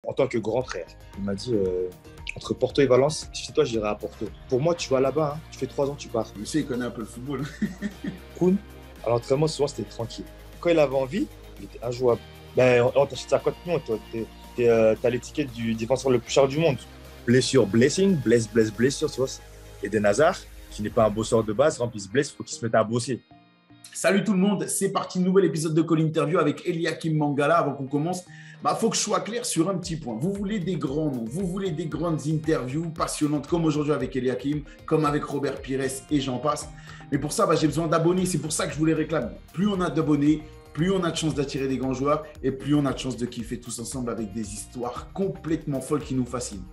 en tant que grand frère. Il m'a dit entre Porto et Valence, si c'est toi, j'irai à Porto. Pour moi, tu vas là-bas, hein, tu fais 3 ans, tu pars. Je sais, il connaît un peu le football. Koun, à l'entraînement, souvent, c'était tranquille. Quand il avait envie, il était injouable. Ben, on t'achète 50 millions, toi. T'as l'étiquette du défenseur le plus cher du monde. Blessure, blessing, blessure, tu vois. Et des Hazard, qui n'est pas un bosseur de base, quand il se blesse, il faut qu'il se mette à bosser. Salut tout le monde, c'est parti, nouvel épisode de Call Interview avec Eliakim Mangala. Avant qu'on commence, faut que je sois clair sur un petit point. Vous voulez des grands noms, vous voulez des grandes interviews passionnantes comme aujourd'hui avec Eliakim, comme avec Robert Pires et j'en passe. Mais pour ça, j'ai besoin d'abonnés, c'est pour ça que je vous les réclame. Plus on a d'abonnés, plus on a de chances d'attirer des grands joueurs et plus on a de chances de kiffer tous ensemble avec des histoires complètement folles qui nous fascinent.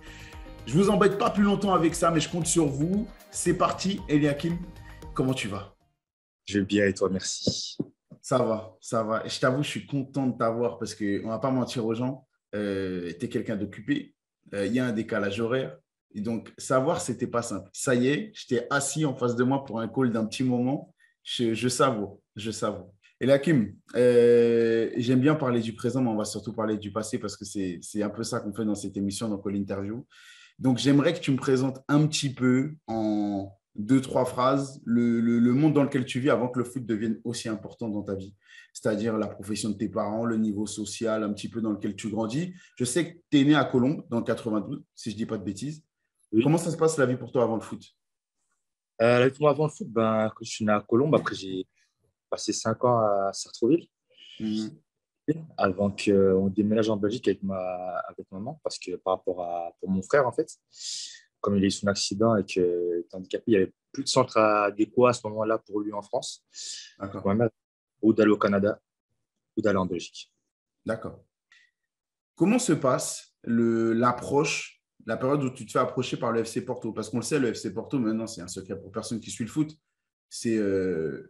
Je ne vous embête pas plus longtemps avec ça, mais je compte sur vous. C'est parti, Eliakim, comment tu vas ? Je vais bien et toi, merci. Ça va. Et je t'avoue, je suis content de t'avoir parce qu'on ne va pas mentir aux gens. Tu es quelqu'un d'occupé. Il y a un décalage horaire. Et donc, savoir, ce n'était pas simple. Ça y est, je t'ai assis en face de moi pour un call d'un petit moment. Je savoure. Et là, Kim, j'aime bien parler du présent, mais on va surtout parler du passé parce que c'est un peu ça qu'on fait dans cette émission, dans Call Interview. Donc, j'aimerais que tu me présentes un petit peu en 2-3 phrases le monde dans lequel tu vis avant que le foot devienne aussi important dans ta vie. C'est-à-dire la profession de tes parents, le niveau social, un petit peu dans lequel tu grandis. Je sais que tu es né à Colombes, dans le 92, si je ne dis pas de bêtises. Oui. Comment ça se passe la vie pour toi avant le foot ? La vie pour moi avant le foot, quand je suis né à Colombes, après j'ai passé 5 ans à Sartrouville. Avant qu'on déménage en Belgique avec maman, parce que pour mon frère, en fait, comme il a eu son accident et qu'il était handicapé, il n'y avait plus de centre adéquat à ce moment-là pour lui en France. D'accord. Ma mère, ou d'aller au Canada, ou d'aller en Belgique. D'accord. Comment se passe l'approche, la période où tu te fais approcher par le FC Porto ? Parce qu'on le sait, le FC Porto, maintenant, c'est un secret pour personne qui suit le foot. C'est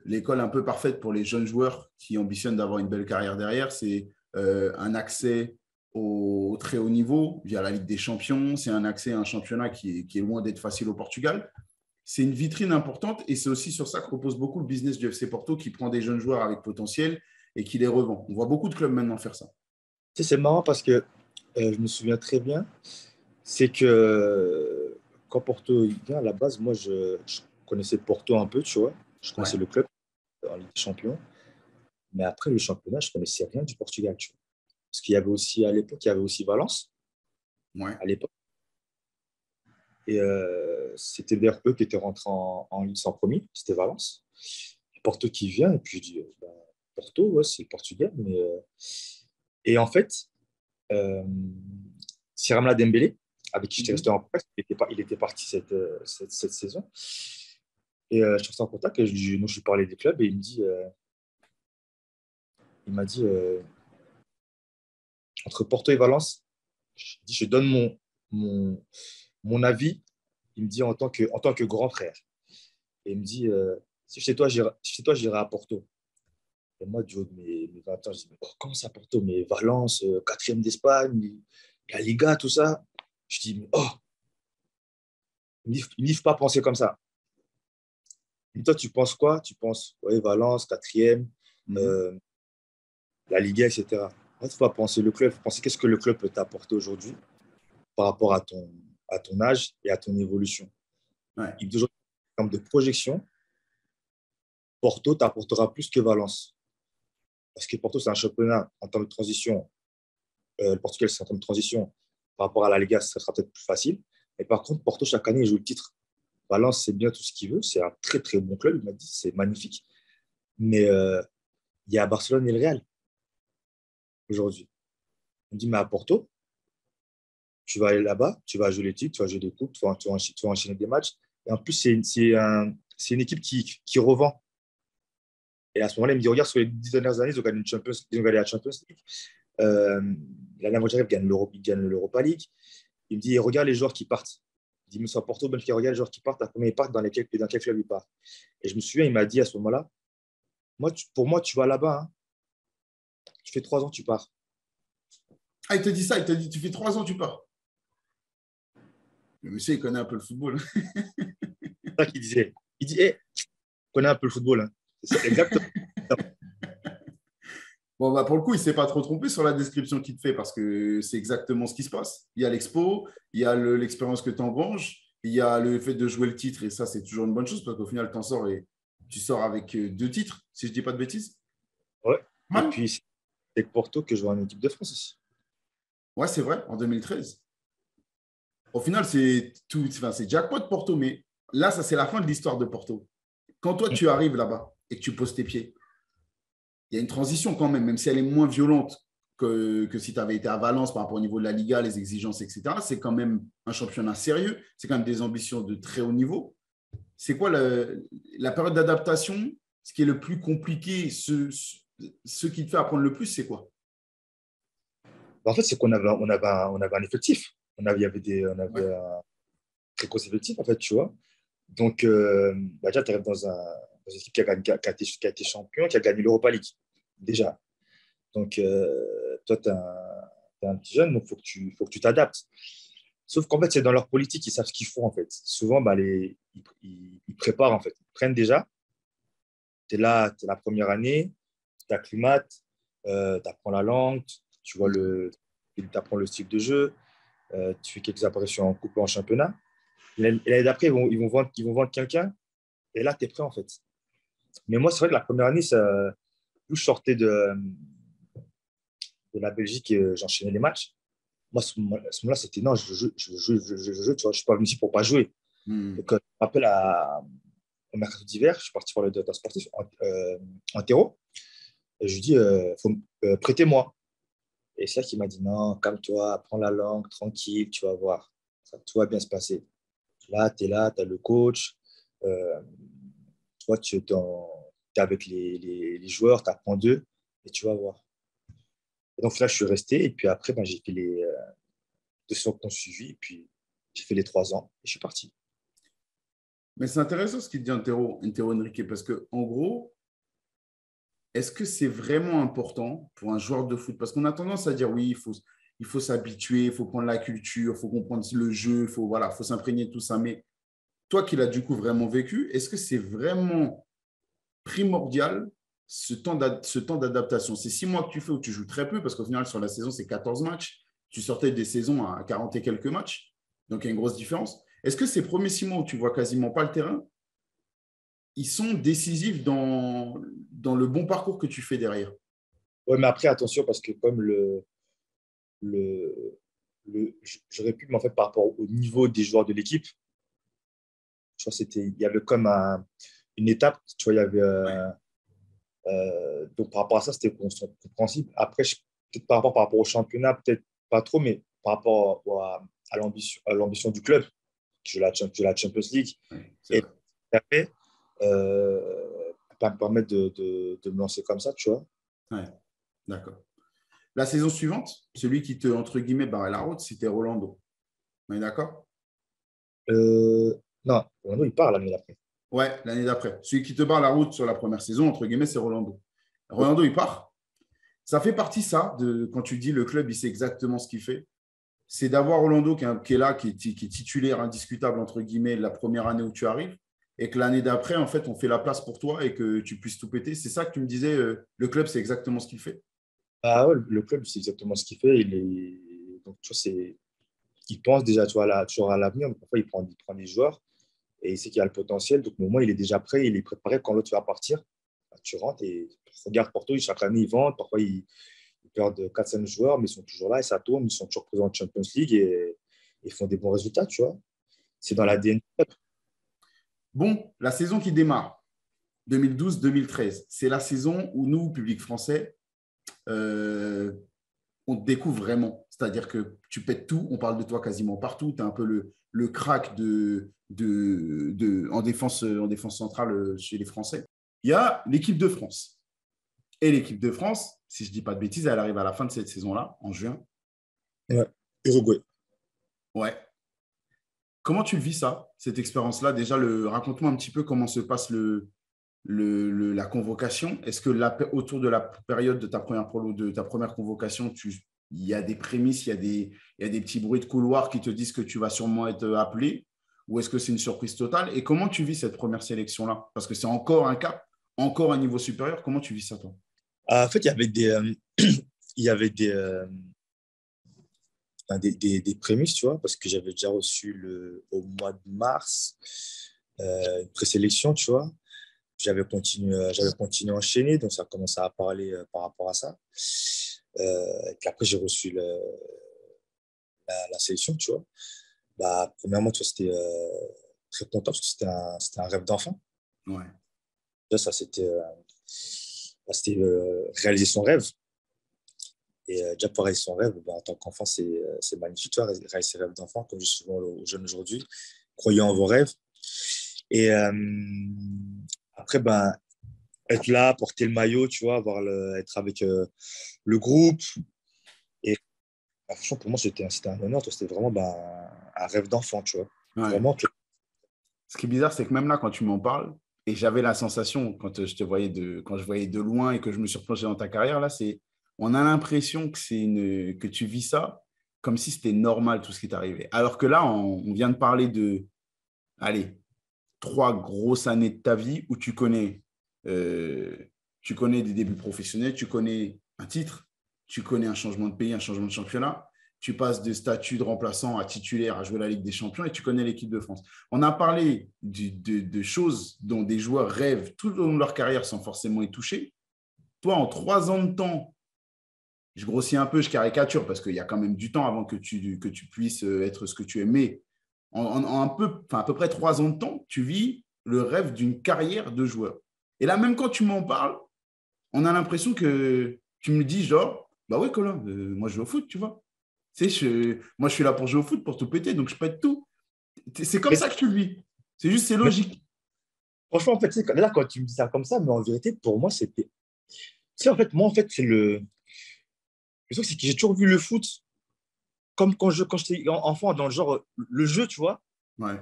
l'école un peu parfaite pour les jeunes joueurs qui ambitionnent d'avoir une belle carrière derrière. C'est un accès au très haut niveau via la Ligue des Champions. C'est un accès à un championnat qui est loin d'être facile au Portugal. C'est une vitrine importante et c'est aussi sur ça que repose beaucoup le business du FC Porto qui prend des jeunes joueurs avec potentiel et qui les revend. On voit beaucoup de clubs maintenant faire ça. Tu sais, c'est marrant parce que je me souviens très bien, c'est que quand Porto vient, à la base, moi, je connaissais Porto un peu, tu vois. Je connaissais le club en Ligue des Champions. Mais après, le championnat, je ne connaissais rien du Portugal, tu vois. Parce qu'il y avait aussi, à l'époque, il y avait aussi Valence, à l'époque. Et c'était d'ailleurs eux qui étaient rentrés en Ligue sans premier, c'était Valence. Porto qui vient, et puis je dis, Porto, ouais, c'est le Portugal. Et en fait, Siramla Dembélé, avec qui j'étais resté en contact, il était parti cette saison. Et je suis resté en contact, et je lui parlais des clubs, et il m'a dit entre Porto et Valence, je donne mon avis, il me dit en tant que grand frère. Et il me dit, si chez toi, j'irai à Porto. Et moi, du haut de mes 20 ans, je dis, mais comment ça Porto ? Mais Valence, 4e d'Espagne, la Liga, tout ça. Je dis, mais il n'y faut pas penser comme ça. Et toi, tu penses quoi ? Tu penses, ouais, Valence, 4e, la Liga, etc. Il ne faut pas penser le club, il faut penser qu'est-ce que le club peut t'apporter aujourd'hui par rapport à ton âge et à ton évolution. Il me dit, en termes de projection, Porto t'apportera plus que Valence. Parce que Porto, c'est un championnat en termes de transition. Le Portugal, c'est en termes de transition. Par rapport à la Liga, ça sera peut-être plus facile. Mais par contre, Porto, chaque année, il joue le titre. Valence, c'est bien tout ce qu'il veut. C'est un très, très bon club. Il m'a dit, c'est magnifique. Mais il y a Barcelone et le Real aujourd'hui. Il me dit, mais à Porto, tu vas aller là-bas, tu vas jouer les titres, tu vas jouer des coupes, tu vas enchaîner des matchs. Et en plus, c'est une équipe qui revend. Et à ce moment-là, il me dit, regarde, sur les 10 dernières années, ils ont gagné la Champions League. L'année avant, ils gagnent l'Europa League. Il me dit, regarde les joueurs qui partent. Il dit, mais sur Porto, Benfica, regarde les joueurs qui partent, à combien ils partent, dans quel club ils partent. Et je me souviens, il m'a dit à ce moment-là, pour moi, tu vas là-bas, hein. Tu fais 3 ans, tu pars. Ah, il te dit ça, il te dit, tu fais 3 ans, tu pars. Le monsieur, il connaît un peu le football. C'est ça qu'il disait. Il dit, tu connais un peu le football. Hein. C'est ça, exactement. Bon, bah, pour le coup, il ne s'est pas trop trompé sur la description qu'il te fait parce que c'est exactement ce qui se passe. Il y a l'expo, il y a l'expérience que tu engranges, il y a le fait de jouer le titre et ça, c'est toujours une bonne chose parce qu'au final, tu en sors et tu sors avec 2 titres, si je ne dis pas de bêtises. Ouais. Et Mal. puis, c'est avec Porto que je vois en équipe de France aussi. Ouais, c'est vrai, en 2013. Au final, c'est tout, enfin, c'est jackpot Porto, mais là, ça, c'est la fin de l'histoire de Porto. Quand toi, tu arrives là-bas et que tu poses tes pieds, il y a une transition quand même, même si elle est moins violente que si tu avais été à Valence par rapport au niveau de la Liga, les exigences, etc. C'est quand même un championnat sérieux, c'est quand même des ambitions de très haut niveau. C'est quoi la période d'adaptation? Ce qui est le plus compliqué, ce qui te fait apprendre le plus, c'est quoi? En fait, c'est qu'on avait un effectif. On Ouais. avait un très gros effectif, en fait, tu vois. Donc, bah, déjà, tu arrives dans une équipe qui a été champion, qui a gagné l'Europa League, déjà. Donc, toi, t'es un petit jeune, donc il faut que tu t'adaptes. Sauf qu'en fait, c'est dans leur politique, ils savent ce qu'ils font, en fait. Souvent, bah, ils préparent, en fait. Ils prennent déjà. Tu es là, tu es la première année, tu t'acclimates, tu apprends la langue, tu apprends le style de jeu, tu fais quelques apparitions en coupe et en championnat. Et l'année d'après, ils vont vendre quelqu'un, et là, tu es prêt, en fait. Mais moi, c'est vrai que la première année, où je sortais de la Belgique et j'enchaînais les matchs. Moi, à ce moment-là, c'était non, je joue, tu vois, je suis pas venu ici pour pas jouer. Hmm. Donc, je me rappelle au mercato d'hiver, je suis parti voir le directeur sportif en terreau, et je lui dis, prêtez-moi. Et c'est ça qui m'a dit, non, calme-toi, apprends la langue, tranquille, tu vas voir, tout va bien se passer. Là, tu as le coach, euh, toi, tu es avec les joueurs, tu apprends d'eux, et tu vas voir. Et donc là, je suis resté, et puis après, ben, j'ai fait les 200 qu'on suivi, et puis j'ai fait les 3 ans, et je suis parti. Mais c'est intéressant ce qu'il dit Intero Enrique, parce que en gros, est-ce que c'est vraiment important pour un joueur de foot? Parce qu'on a tendance à dire oui, il faut s'habituer, il faut prendre la culture, il faut comprendre le jeu, faut s'imprégner de tout ça. Mais toi qui l'as du coup vraiment vécu, est-ce que c'est vraiment primordial ce temps d'adaptation? C'est 6 mois que tu fais où tu joues très peu, parce qu'au final, sur la saison, c'est 14 matchs. Tu sortais des saisons à 40 et quelques matchs. Donc, il y a une grosse différence. Est-ce que ces premiers 6 mois où tu vois quasiment pas le terrain, ils sont décisifs dans le bon parcours que tu fais derrière? Ouais, mais après, attention, parce que comme le, j'aurais pu, mais en fait, par rapport au niveau des joueurs de l'équipe, je crois il y avait comme une étape, tu vois, il y avait, Ouais. donc par rapport à ça, c'était compréhensible. Après, peut-être par rapport au championnat, peut-être pas trop, mais par rapport à l'ambition du club, la Champions League, Ouais, c'est et vrai. après, pas me permettre de me lancer comme ça, tu vois. Ouais, d'accord. La saison suivante, celui qui te, entre guillemets, barrait la route, c'était Rolando. On est d'accord? Euh, non, Ronaldo, il part l'année d'après. Ouais, l'année d'après. Celui qui te barre la route sur la première saison, entre guillemets, c'est Rolando. Oui. Rolando, il part. Ça fait partie, ça, de quand tu dis le club, il sait exactement ce qu'il fait. C'est d'avoir Rolando qui est là, qui est titulaire indiscutable, entre guillemets, la première année où tu arrives, et que l'année d'après, en fait, on fait la place pour toi et que tu puisses tout péter. C'est ça que tu me disais, le club, c'est exactement ce qu'il fait. Ah ouais, le club, c'est exactement ce qu'il fait. Donc, tu vois, il pense déjà, tu vois, toujours à l'avenir. Donc, parfois, il prend des joueurs et il sait qu'il y a le potentiel. Donc, au moins, il est déjà prêt, il est préparé. Quand l'autre va partir, bah, tu rentres et regarde Porto, chaque année, ils vendent. Parfois, ils perdent 4-5 joueurs, mais ils sont toujours là et ça tourne. Ils sont toujours présents en Champions League et ils font des bons résultats, tu vois. C'est dans l'ADN. Bon, la saison qui démarre, 2012-2013, c'est la saison où nous, public français, euh, on te découvre vraiment. C'est-à-dire que tu pètes tout, on parle de toi quasiment partout, tu es un peu le crack en défense centrale chez les Français. Il y a l'équipe de France. Et l'équipe de France, si je ne dis pas de bêtises, elle arrive à la fin de cette saison-là, en juin. Ouais. Uruguay. Ouais. Comment tu le vis ça, cette expérience-là? Déjà, raconte-moi un petit peu comment se passe la convocation. Est-ce que autour de la période de ta première convocation, il y a des prémices, il y a des petits bruits de couloir qui te disent que tu vas sûrement être appelé? Ou est-ce que c'est une surprise totale? Et comment tu vis cette première sélection-là? Parce que c'est encore un cap, encore un niveau supérieur. Comment tu vis ça, toi? En fait, il y avait il y avait des prémices, tu vois, parce que j'avais déjà reçu au mois de mars une présélection, tu vois. J'avais continué à enchaîner, donc ça a commencé à parler par rapport à ça. Et puis après, j'ai reçu la sélection, tu vois. Bah, premièrement, tu vois, c'était très content parce que c'était un rêve d'enfant. Ouais. Déjà, ça, c'était réaliser son rêve. Et déjà, pour réaliser son rêve, bah, en tant qu'enfant, c'est magnifique, tu vois, réaliser ses rêves d'enfant, comme je dis souvent aux jeunes aujourd'hui. Croyez en vos rêves. Et après, ben, être là, porter le maillot, tu vois, être avec le groupe. Et bah, franchement, pour moi, c'était un honneur. C'était vraiment ben, un rêve d'enfant, tu vois. Ouais. Vraiment, Ce qui est bizarre, c'est que même là, quand tu m'en parles, et j'avais la sensation quand quand je voyais de loin et que je me suis replongé dans ta carrière, là, on a l'impression que tu vis ça comme si c'était normal tout ce qui t'est arrivé. Alors que là, on vient de parler allez, 3 grosses années de ta vie où euh, tu connais des débuts professionnels, tu connais un titre, tu connais un changement de pays, un changement de championnat, tu passes de statut de remplaçant à titulaire à jouer la Ligue des Champions et tu connais l'équipe de France. On a parlé de choses dont des joueurs rêvent tout au long de leur carrière sans forcément y toucher. Toi, en 3 ans de temps, je grossis un peu, je caricature parce qu'il y a quand même du temps avant que tu puisses être ce que tu es, mais à peu près 3 ans de temps, tu vis le rêve d'une carrière de joueur. Et là, même quand tu m'en parles, on a l'impression que tu me dis genre, bah ouais, Colin, moi je joue au foot, tu vois. Moi je suis là pour jouer au foot, pour tout péter, donc je pète tout. C'est comme mais, ça que tu le vis. C'est juste, c'est mais logique. franchement, en fait, tu sais, là, quand tu me dis ça comme ça, mais en vérité, pour moi, c'était. Tu sais, en fait, moi, en fait, le truc, c'est que j'ai toujours vu le foot comme quand j'étais enfant, dans le genre, le jeu, tu vois. Ouais,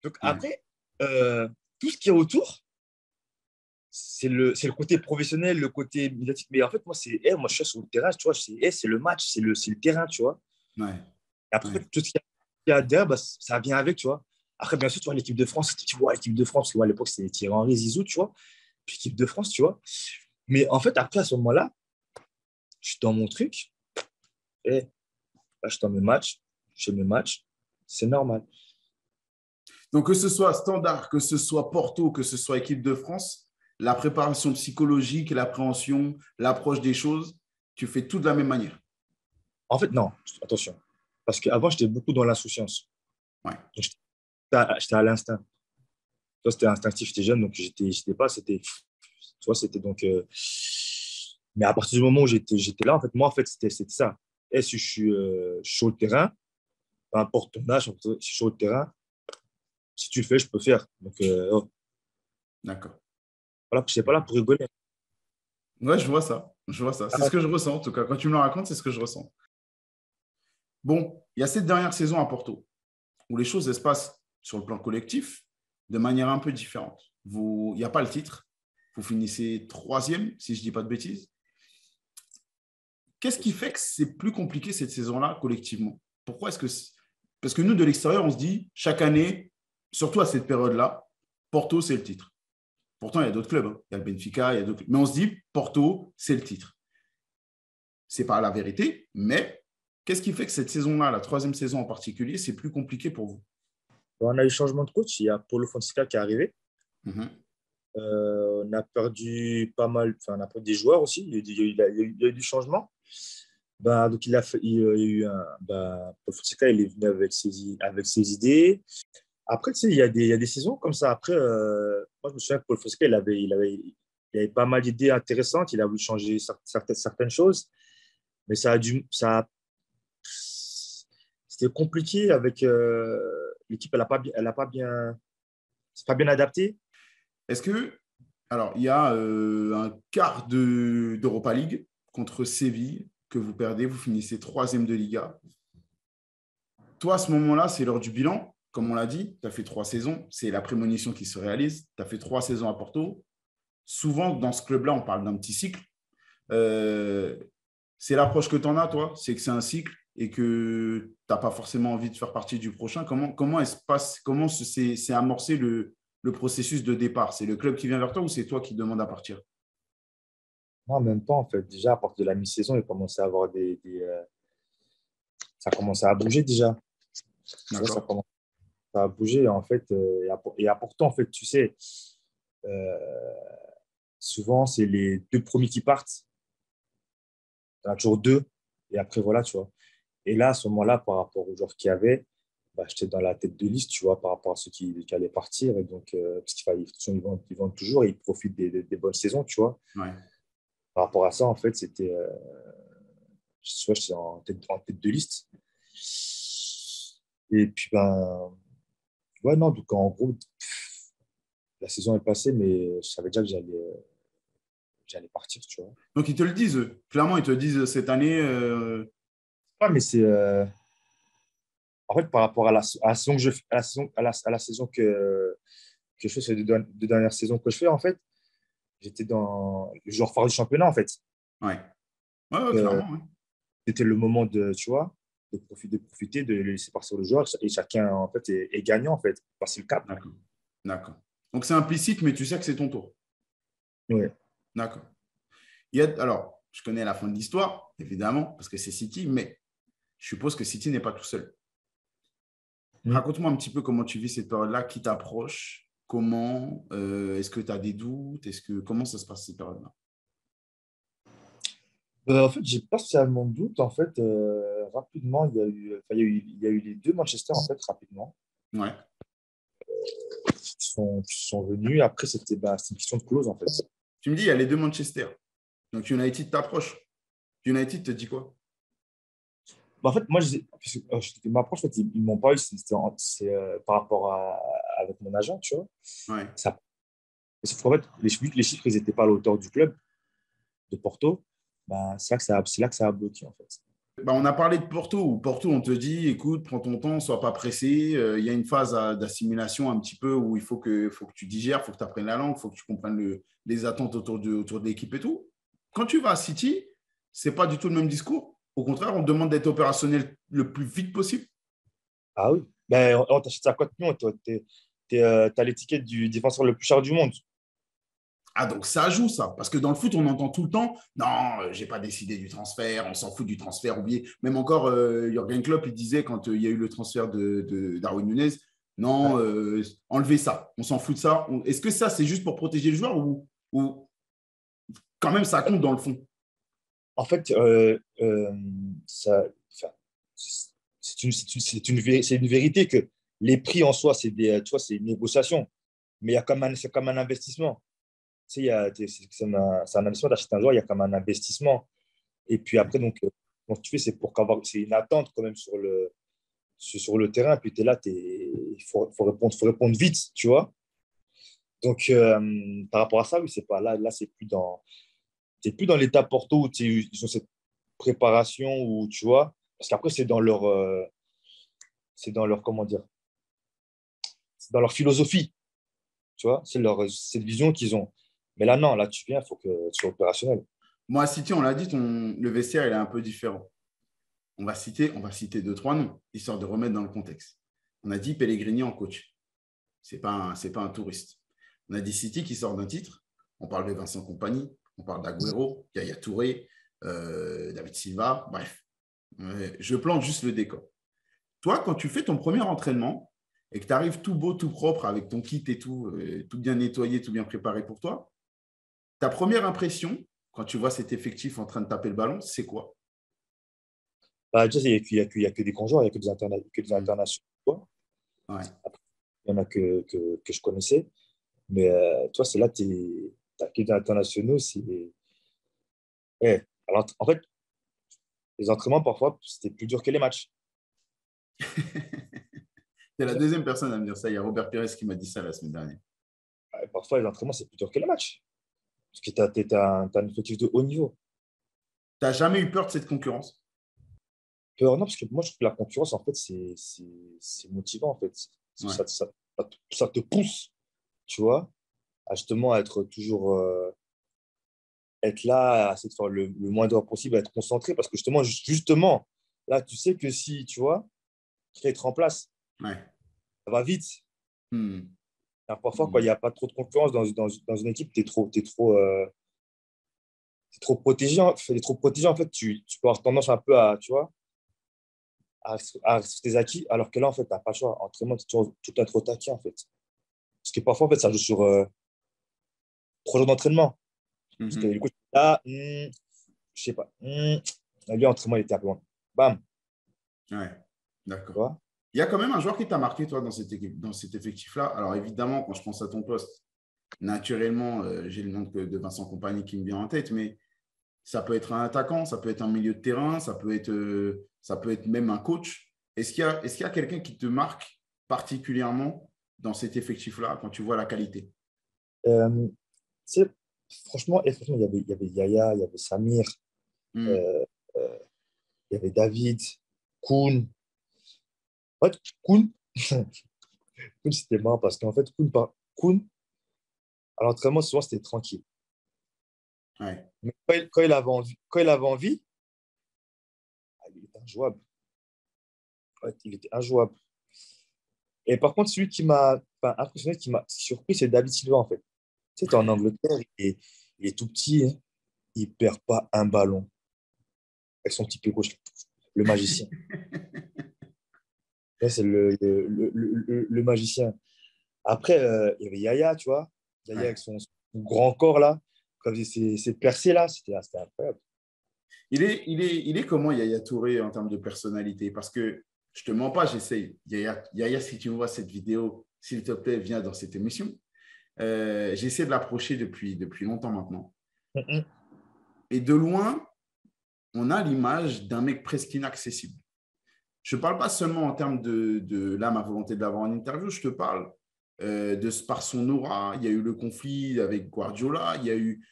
Donc ouais, après, tout ce qui est autour, c'est le côté professionnel, le côté médiatique. Mais en fait, moi, moi, je suis sur le terrain, tu vois. C'est le match, c'est le terrain, tu vois. ouais, Et après, ouais. tout ce qu'il y a derrière, bah, ça vient avec, tu vois. Après, bien sûr, tu vois, l'équipe de France, tu vois, l'équipe de France, tu vois, à l'époque, c'était Thierry Henry, Zizou, tu vois. Puis l'équipe de France, tu vois. Mais en fait, après, à ce moment-là, je suis dans mon truc, et là, je suis dans mes matchs, je fais mes matchs, c'est normal. Donc, que ce soit Standard, que ce soit Porto, que ce soit équipe de France, la préparation psychologique, l'appréhension, l'approche des choses, tu fais tout de la même manière. En fait, non, attention. Parce qu'avant, j'étais beaucoup dans l'insouciance. Ouais, Donc, j'étais à l'instinct. Tu vois, c'était instinctif, j'étais jeune, donc j'étais pas, tu vois, c'était donc. Mais à partir du moment où j'étais là, en fait, moi, en fait, c'était ça. Et si je suis sur le terrain, peu importe ton âge, si je suis sur le terrain, si tu le fais, je peux faire. Donc, oh, d'accord. voilà, je n'étais pas là pour rigoler. Ouais, je vois ça. Je vois ça. C'est ce Ah, que je ressens, en tout cas. Quand tu me le racontes, c'est ce que je ressens. Bon, il y a cette dernière saison à Porto où les choses se passent sur le plan collectif de manière un peu différente. Il n'y a pas le titre. Vous finissez troisième, si je ne dis pas de bêtises. Qu'est-ce qui fait que c'est plus compliqué cette saison-là collectivement? Pourquoi est-ce que Parce que nous, de l'extérieur, on se dit chaque année, surtout à cette période-là, Porto, c'est le titre. Pourtant, il y a d'autres clubs. Hein. Il y a le Benfica, il y a d'autres clubs. Mais on se dit Porto, c'est le titre. Ce n'est pas la vérité, mais qu'est-ce qui fait que cette saison-là, la troisième saison en particulier, c'est plus compliqué pour vous? on a eu changement de coach. Il y a Paulo Fonseca qui est arrivé. Mhm. On a perdu pas mal, enfin, on a perdu des joueurs aussi. Il y a eu du changement. Bah, donc, il y a eu Paul Fonseca, il est venu avec ses idées. Après, tu sais, il y a des saisons comme ça. Après, moi, je me souviens que Paul Fonseca, il avait pas mal d'idées intéressantes. Il a voulu changer certaines choses. Mais c'était compliqué avec l'équipe. Elle a pas bien, c'est pas bien adapté. Est-ce que, alors, il y a un quart d'Europa League contre Séville que vous perdez, vous finissez troisième de Liga. Toi, à ce moment-là, c'est l'heure du bilan. Comme on l'a dit, tu as fait 3 saisons. C'est la prémonition qui se réalise. Tu as fait 3 saisons à Porto. Souvent, dans ce club-là, on parle d'un petit cycle. Euh, c'est l'approche que tu en as, toi. C'est que c'est un cycle et que tu n'as pas forcément envie de faire partie du prochain. Comment s'est amorcé le processus de départ? C'est le club qui vient vers toi ou c'est toi qui demande à partir? Non, même pas, en fait. Déjà, à partir de la mi-saison, il commençait à avoir ça commençait à bouger déjà. Tu vois, ça D'accord. commençait à bouger, en fait. Et pourtant, en fait, tu sais, euh, souvent, c'est les deux premiers qui partent. Il y en a toujours deux. Et après, voilà, tu vois. Et là, à ce moment-là, par rapport aux joueurs qu'il y avait, bah, j'étais dans la tête de liste, tu vois, par rapport à ceux qui allaient partir. Et donc, parce qu'ils de toute façon, ils vendent toujours et ils profitent des bonnes saisons, tu vois. Ouais. Par rapport à ça, en fait, c'était. Soit j'étais en tête de liste. Et puis, ben, ouais, non, donc en gros, la saison est passée, mais je savais déjà que j'allais partir, tu vois. Donc, ils te le disent, eux. Clairement, ils te disent cette année. Ouais, mais c'est. En fait, par rapport à la saison que je fais, à la saison que je fais, ces deux dernières saisons que je fais, en fait, j'étais dans le joueur phare du championnat, en fait. Ouais. Ouais, ouais, Euh, clairement. Ouais. C'était le moment de, tu vois, de profiter, de laisser partir le joueur. Et chacun, en fait, est gagnant, en fait. Passer le cap. D'accord. D'accord. Donc, c'est implicite, mais tu sais que c'est ton tour. Ouais. D'accord. Alors, je connais la fin de l'histoire, évidemment, parce que c'est City, mais je suppose que City n'est pas tout seul. Mm. Raconte-moi un petit peu comment tu vis cette période-là, qui t'approche, comment, est-ce que tu as des doutes, comment ça se passe cette période-là? En fait, j'ai pas spécialement de doute. En fait, rapidement, il y a eu les deux Manchester, en fait, rapidement, Ouais. qui sont venus. Après, c'est une question de clause, en fait. Tu me dis, il y a les deux Manchester. Donc, United t'approche. United te dit quoi? En fait, moi, ma proche, en fait, ils m'ont pas eu. Par rapport avec mon agent, tu vois. Ouais. Ça, sauf qu'en fait, vu que les chiffres, ils n'étaient pas à la hauteur du club de Porto, bah, c'est là que ça a bloqué, en fait. Bah, on a parlé de Porto. Porto, on te dit, écoute, prends ton temps, sois pas pressé. Il y a une phase d'assimilation un petit peu où faut que tu digères, il faut que tu apprennes la langue, il faut que tu comprennes les attentes autour de l'équipe et tout. Quand tu vas à City, c'est pas du tout le même discours. Au contraire, on te demande d'être opérationnel le plus vite possible. Ah oui. Ben, on t'achète ça à quoi de millions, toi? T'as l'étiquette du défenseur le plus cher du monde. Ah, donc ça joue ça. Parce que dans le foot, on entend tout le temps, non, j'ai pas décidé du transfert, on s'en fout du transfert, oublié. Même encore, Jürgen Klopp, il disait quand il y a eu le transfert de Darwin Nunez, non, Ouais. enlevez ça, on s'en fout de ça. Est-ce que ça, c'est juste pour protéger le joueur ou quand même ça compte dans le fond? En fait, enfin, c'est une vérité que les prix en soi, tu vois, c'est une négociation. Mais c'est comme un investissement. Tu sais, c'est un investissement d'acheter un joueur, il y a comme un investissement. Et puis après, donc, quand tu fais, c'est une attente quand même sur le terrain. Puis tu es là, faut répondre vite, tu vois. Donc, par rapport à ça, oui, c'est pas là, c'est plus dans l'état Porto où ils ont cette préparation où, tu vois, parce qu'après, c'est dans leur, comment dire, c'est dans leur philosophie, tu vois, cette vision qu'ils ont. Mais là, non, là, tu viens, il faut que tu sois opérationnel. Moi, à City, on l'a dit, le vestiaire, il est un peu différent. On va citer deux, trois noms, histoire de remettre dans le contexte. On a dit Pellegrini en coach. C'est pas un touriste. On a dit City qui sort d'un titre. On parle de Vincent Compagnie, on parle d'Aguero, Yaya Touré, David Silva, bref. Je plante juste le décor. Toi, quand tu fais ton premier entraînement et que tu arrives tout beau, tout propre avec ton kit et tout, tout bien nettoyé, tout bien préparé pour toi, ta première impression, quand tu vois cet effectif en train de taper le ballon, c'est quoi? Bah, déjà, il y a que des grands joueurs, il n'y a que des Mmh. internationaux. Tu vois. Ouais. Après, il y en a que je connaissais. Mais toi, c'est là, tu as que des internationaux. Eh, alors, en fait, les entraînements, parfois, c'était plus dur que les matchs. C'est la deuxième personne à me dire ça. Il y a Robert Pires qui m'a dit ça la semaine dernière. Parfois, les entraînements, c'est plus dur que les matchs. Parce que tu as un effectif de haut niveau. Tu n'as jamais eu peur de cette concurrence? Peur, non, parce que moi, je trouve que la concurrence, en fait, c'est motivant, en fait. Ouais. Ça te pousse, tu vois, à justement être toujours, être là, à essayer de faire le moins d'heures possible, à être concentré, parce que justement, là, tu sais que si, tu vois, quelqu'un te remplace, Ouais. ça va vite. Hmm. Alors, parfois, quand il Hmm. n'y a pas trop de concurrence dans une équipe, trop protégé, en fait, tu peux avoir tendance un peu à, tu vois, à rester tes acquis, alors que là, en fait, tu n'as pas le choix. Entraînement, tu es tout le temps trop taquin, en fait. Parce que parfois, en fait, ça joue sur 3 jours d'entraînement. Parce que Mhm. du coup, là, je sais pas, lui, entraînement, il était un peu loin. Bam, tu Ouais, d'accord. vois. Il y a quand même un joueur qui t'a marqué, toi, dans cette équipe, dans cet effectif-là. Alors, évidemment, quand je pense à ton poste, naturellement, j'ai le nom de Vincent Kompany qui me vient en tête, mais ça peut être un attaquant, ça peut être un milieu de terrain, ça peut être même un coach. Est-ce qu'il y a quelqu'un qui te marque particulièrement dans cet effectif-là quand tu vois la qualité? Euh, tu sais, franchement, il y avait Yaya, il y avait Samir, Hmm. euh, euh, il y avait David, Koun. En fait, Koun, Koun, c'était marrant parce qu'en fait, Koun, à l'entraînement, souvent, c'était tranquille. Ouais. Mais quand il avait envie, il était injouable. Ouais, il était injouable. Et par contre, celui qui m'a enfin, impressionné, qui m'a surpris, c'est David Silva, en fait. Tu sais, t'es en Angleterre, il est tout petit, hein. Il perd pas un ballon avec son petit pied gauche, le magicien. Ça, c'est le magicien. Après, il y avait Yaya, tu vois. Yaya avec Ouais. son grand corps, là, comme ses percées, là, c'était incroyable. Il est comment Yaya Touré en termes de personnalité? Parce que je te mens pas, j'essaye. Yaya, si tu vois cette vidéo, s'il te plaît, viens dans cette émission. J'essaie de l'approcher depuis longtemps maintenant. Mhm. Et de loin, on a l'image d'un mec presque inaccessible. Je ne parle pas seulement en termes de là, ma volonté de l'avoir en interview, je te parle par son aura. Il y a eu le conflit avec Guardiola. Il y a eu,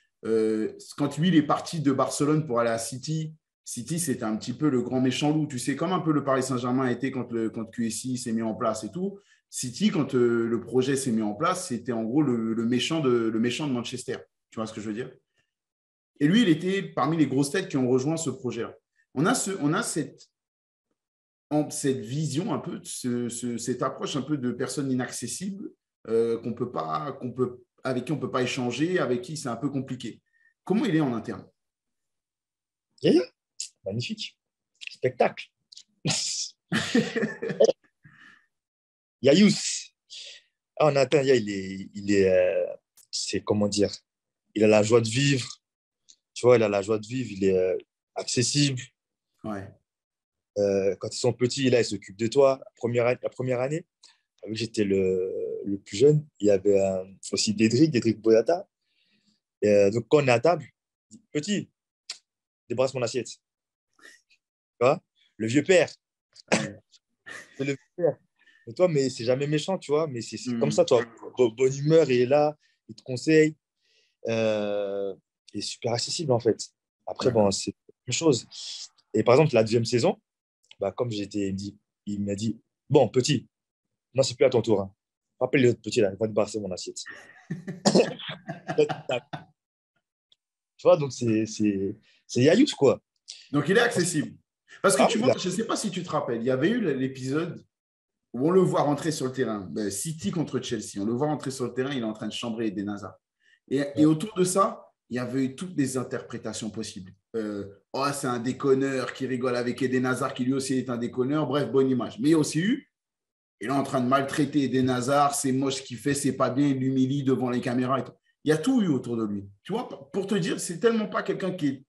quand lui, il est parti de Barcelone pour aller à City, City, c'était un petit peu le grand méchant loup. Tu sais, comme un peu le Paris Saint-Germain a été quand QSI s'est mis en place et tout. City, quand le projet s'est mis en place, c'était en gros le méchant de Manchester. Tu vois ce que je veux dire? Et lui, il était parmi les grosses têtes qui ont rejoint ce projet-là. On a cette vision un peu, cette approche un peu de personnes inaccessibles qu'on peut pas, avec qui on ne peut pas échanger, avec qui c'est un peu compliqué. Comment il est en interne? Yaya, magnifique. Spectacle. Yayous. Ah, on attend, c'est comment dire, il a la joie de vivre, tu vois, il a la joie de vivre, il est accessible. Ouais. Quand ils sont petits, là, il s'occupe de toi. La première année, vu que j'étais le plus jeune, il y avait aussi Dédric Boyata. Donc, quand on est à table, il dit, petit, débarrasse mon assiette. Tu vois, le vieux père, Ouais. c'est le vieux père. Mais toi, mais c'est jamais méchant, tu vois, mais c'est comme ça, Mhm. toi. Bonne humeur, il est là, il te conseille. Euh, il est super accessible, en fait. Après, bon, D'accord. c'est une chose. Et par exemple, la deuxième saison, bah, comme il m'a dit, bon, petit, non, c'est plus à ton tour, hein. Rappelle les autres petits, là, ils vont débarrasser mon assiette. Tu vois, donc c'est Yayous, quoi. Donc, il est accessible. Parce que Ah tu oui, vois, je ne sais pas si tu te rappelles, il y avait eu l'épisode où on le voit rentrer sur le terrain, City contre Chelsea. On le voit rentrer sur le terrain, il est en train de chambrer Eden Hazard. Et autour de ça, il y avait eu toutes les interprétations possibles. Oh, c'est un déconneur qui rigole avec Eden Hazard, qui lui aussi est un déconneur. Bref, bonne image. Mais il y a aussi eu, il est en train de maltraiter Eden Hazard, c'est moche ce qu'il fait, c'est pas bien, il l'humilie devant les caméras et tout. Il y a tout eu autour de lui. Tu vois, pour te dire, c'est tellement pas quelqu'un qui est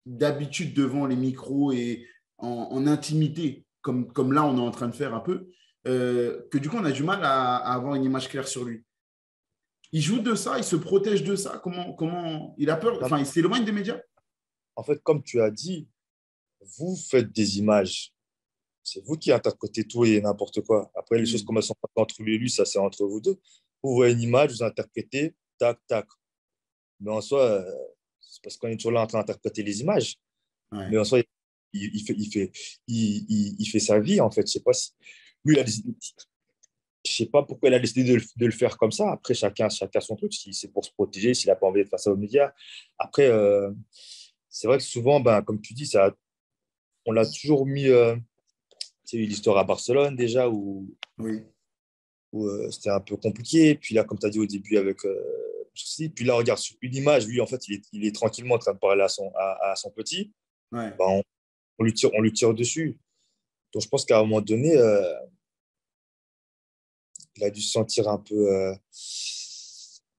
d'habitude devant les micros et en intimité, comme là on est en train de faire un peu, que du coup on a du mal à avoir une image claire sur lui. Il joue de ça, il se protège de ça. Comment il a peur, non, enfin il s'éloigne des médias. en fait, comme tu as dit, vous faites des images. C'est vous qui interprétez tout et n'importe quoi. Après, les choses Mm. comme elles sont entre lui et lui, ça c'est entre vous deux. Vous voyez une image, vous interprétez, tac, tac. Mais en soi, c'est parce qu'on est toujours là en train d'interpréter les images. Mais Ouais. en soi, il fait sa vie, en fait. Je sais pas si. Lui, je sais pas pourquoi il a décidé de le faire comme ça. Après, chacun son truc. Si c'est pour se protéger, s'il n'a pas envie de faire ça aux médias. Après, c'est vrai que souvent, ben, comme tu dis, on l'a toujours mis. C'est eu l'histoire à Barcelone déjà où Oui. c'était un peu compliqué. Puis là, comme tu as dit au début avec Puis là, regarde, sur une image, lui, en fait, il est tranquillement en train de parler à son petit. Ouais. Bah, on lui tire dessus. Donc, je pense qu'à un moment donné, il a dû se sentir un peu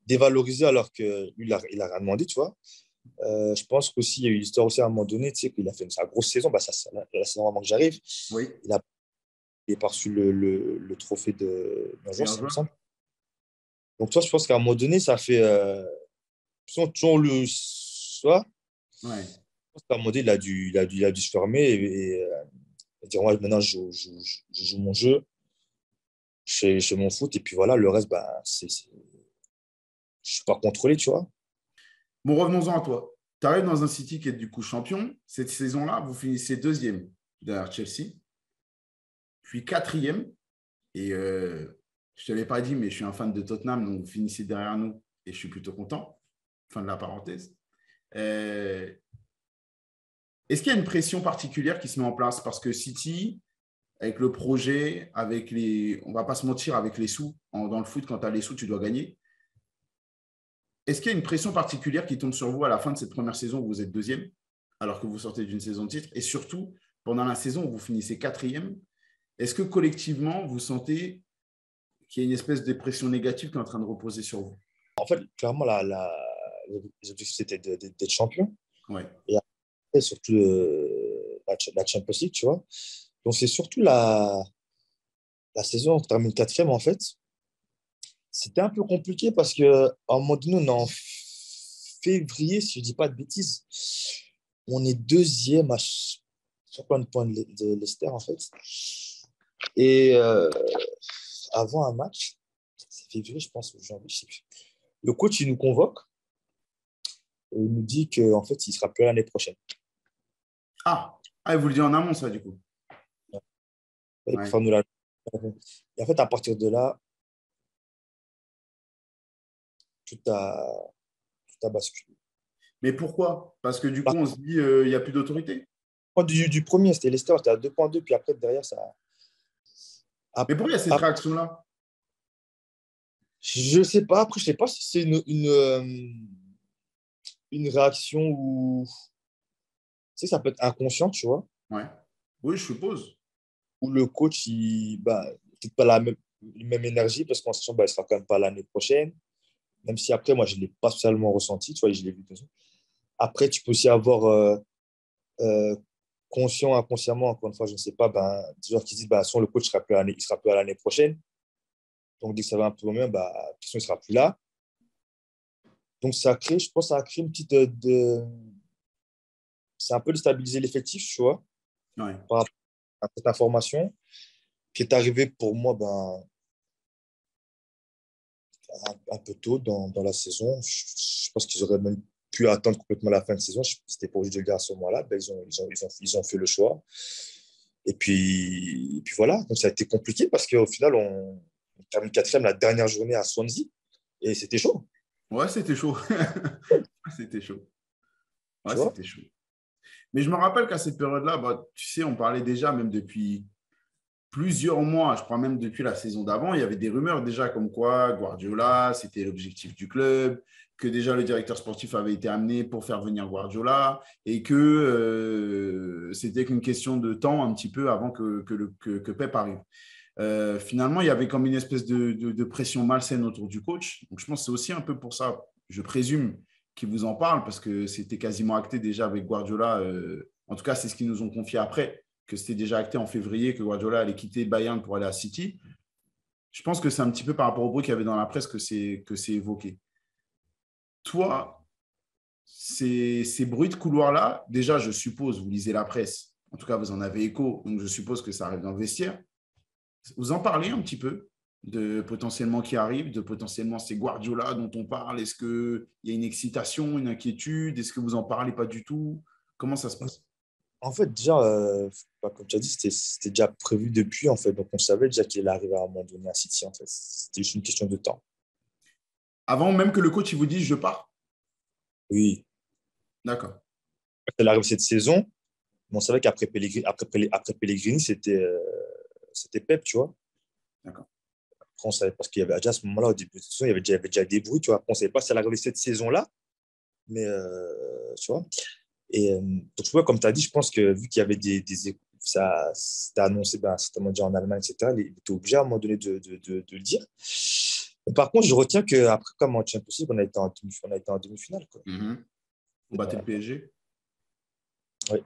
dévalorisé alors que lui, il a rien demandé, tu vois. Je pense qu'aussi, il y a eu l'histoire aussi à un moment donné, tu sais, qu'il a fait sa grosse saison. Bah, la saison avant que j'arrive, Oui. il a pas reçu le trophée de major, Meilleur il me joueur. semble. Donc, toi, je pense qu'à un moment donné, ça fait. Toujours le. Soit, Ouais. je pense qu'à un moment donné, il a dû se fermer et dire ouais, maintenant, je joue mon jeu, je fais mon foot, et puis voilà, le reste, bah, je ne suis pas contrôlé, tu vois. Bon, revenons-en à toi. Tu arrives dans un City qui est du coup champion. Cette saison-là, vous finissez deuxième derrière Chelsea, puis quatrième. Et je ne te l'ai pas dit, mais je suis un fan de Tottenham, donc vous finissez derrière nous et je suis plutôt content. Fin de la parenthèse. Euh, Est-ce qu'il y a une pression particulière qui se met en place? Parce que City, avec le projet, avec les, on va pas se mentir, avec les sous, dans le foot, quand tu as les sous, tu dois gagner. Est-ce qu'il y a une pression particulière qui tombe sur vous à la fin de cette première saison où vous êtes deuxième, alors que vous sortez d'une saison de titre? Et surtout, pendant la saison où vous finissez quatrième, est-ce que collectivement, vous sentez qu'il y a une espèce de pression négative qui est en train de reposer sur vous? En fait, clairement, les objectifs, c'était d'être champion. Ouais. Et après, surtout la Champions League, tu vois. Donc, c'est surtout la saison, on termine quatrième, en fait. C'était un peu compliqué parce qu'à un moment donné, on est en février, si je ne dis pas de bêtises. On est deuxième sur plein de points de Leicester, en fait. Et avant un match, c'est février, je pense, ou janvier, je sais plus. Le coach, il nous convoque et il nous dit qu'en fait, il ne sera plus là l'année prochaine. Il vous le dit en amont, ça, du coup. Et pour Ouais. faire nous la... Et en fait, à partir de là, tout a, tout a basculé. Mais pourquoi? Parce que du coup, on se dit, il n'y a plus d'autorité. Du premier, c'était Leicester, c'était à 2,2, puis après, derrière, ça. Mais pourquoi il y a cette réaction-là? Je sais pas. Après, je sais pas si c'est une réaction où tu sais, ça peut être inconscient, tu vois, Ouais. Oui, je suppose. où le coach, bah, peut-être pas la même énergie parce qu'en sachant bah, il sera quand même pas l'année prochaine. Même si après, moi, je ne l'ai pas spécialement ressenti, tu vois, je l'ai vu de toute façon. Après, tu peux aussi avoir euh, conscient, inconsciemment, encore une fois, je ne sais pas, ben, des joueurs qui disent, bah, son le coach il sera plus à l'année prochaine. Donc, dès que ça va un peu mieux, bah, de toute façon, il ne sera plus là. Donc, je pense, ça a créé une petite. C'est un peu déstabiliser l'effectif, tu vois, Ouais. par rapport à cette information qui est arrivée pour moi ben, un peu tôt dans la saison. Je pense qu'ils auraient même pu attendre complètement la fin de saison. C'était pas obligé de le dire à ce moment-là. Ben, ils ont fait le choix. Et puis voilà. Donc ça a été compliqué parce qu'au final, on termine quatrième la dernière journée à Swansea. Et c'était chaud, Ouais, c'était chaud. C'était chaud. Ouais, tu vois. c'était chaud. Mais je me rappelle qu'à cette période-là, bah, tu sais, on parlait déjà, même depuis plusieurs mois, je crois même depuis la saison d'avant, il y avait des rumeurs déjà comme quoi Guardiola, c'était l'objectif du club, que déjà le directeur sportif avait été amené pour faire venir Guardiola et que c'était qu'une question de temps un petit peu avant que Pep arrive. Finalement, il y avait comme une espèce de pression malsaine autour du coach. Donc, je pense que c'est aussi un peu pour ça, je présume, qu'ils vous en parlent, parce que c'était quasiment acté déjà avec Guardiola. En tout cas, c'est ce qu'ils nous ont confié après, que c'était déjà acté en février que Guardiola allait quitter Bayern pour aller à City. Je pense que c'est un petit peu par rapport au bruit qu'il y avait dans la presse que c'est évoqué. Toi, ces bruits de couloir-là, déjà, je suppose, vous lisez la presse, en tout cas, vous en avez écho, donc je suppose que ça arrive dans le vestiaire. Vous en parlez un petit peu de potentiellement qui arrive, de potentiellement c'est Guardiola dont on parle. Est-ce qu'il y a une excitation, une inquiétude? Est-ce que vous en parlez pas du tout? Comment ça se passe? En fait, déjà, bah, comme tu as dit, c'était déjà prévu depuis, en fait. Donc, on savait déjà qu'il allait arriver à un moment donné à City, en fait. C'était juste une question de temps. Avant même que le coach il vous dise je pars? Oui, D'accord. elle arrive cette saison, mais on savait qu'après Pellegrini, c'était Pep, tu vois. D'accord. Après, on savait parce qu'il y avait déjà à ce moment-là, au début de saison, il y avait déjà des bruits, tu vois. Après, on ne savait pas si elle arrivait cette saison-là, mais tu vois. Et donc, tu vois, comme tu as dit, je pense que vu qu'il y avait ça, c'était annoncé, ben, certainement déjà en Allemagne, etc., il était obligé à un moment donné de le dire. Mais par contre, je retiens qu'après, comme en Champions League, on a été en demi-finale, quoi. On battait le PSG. Oui.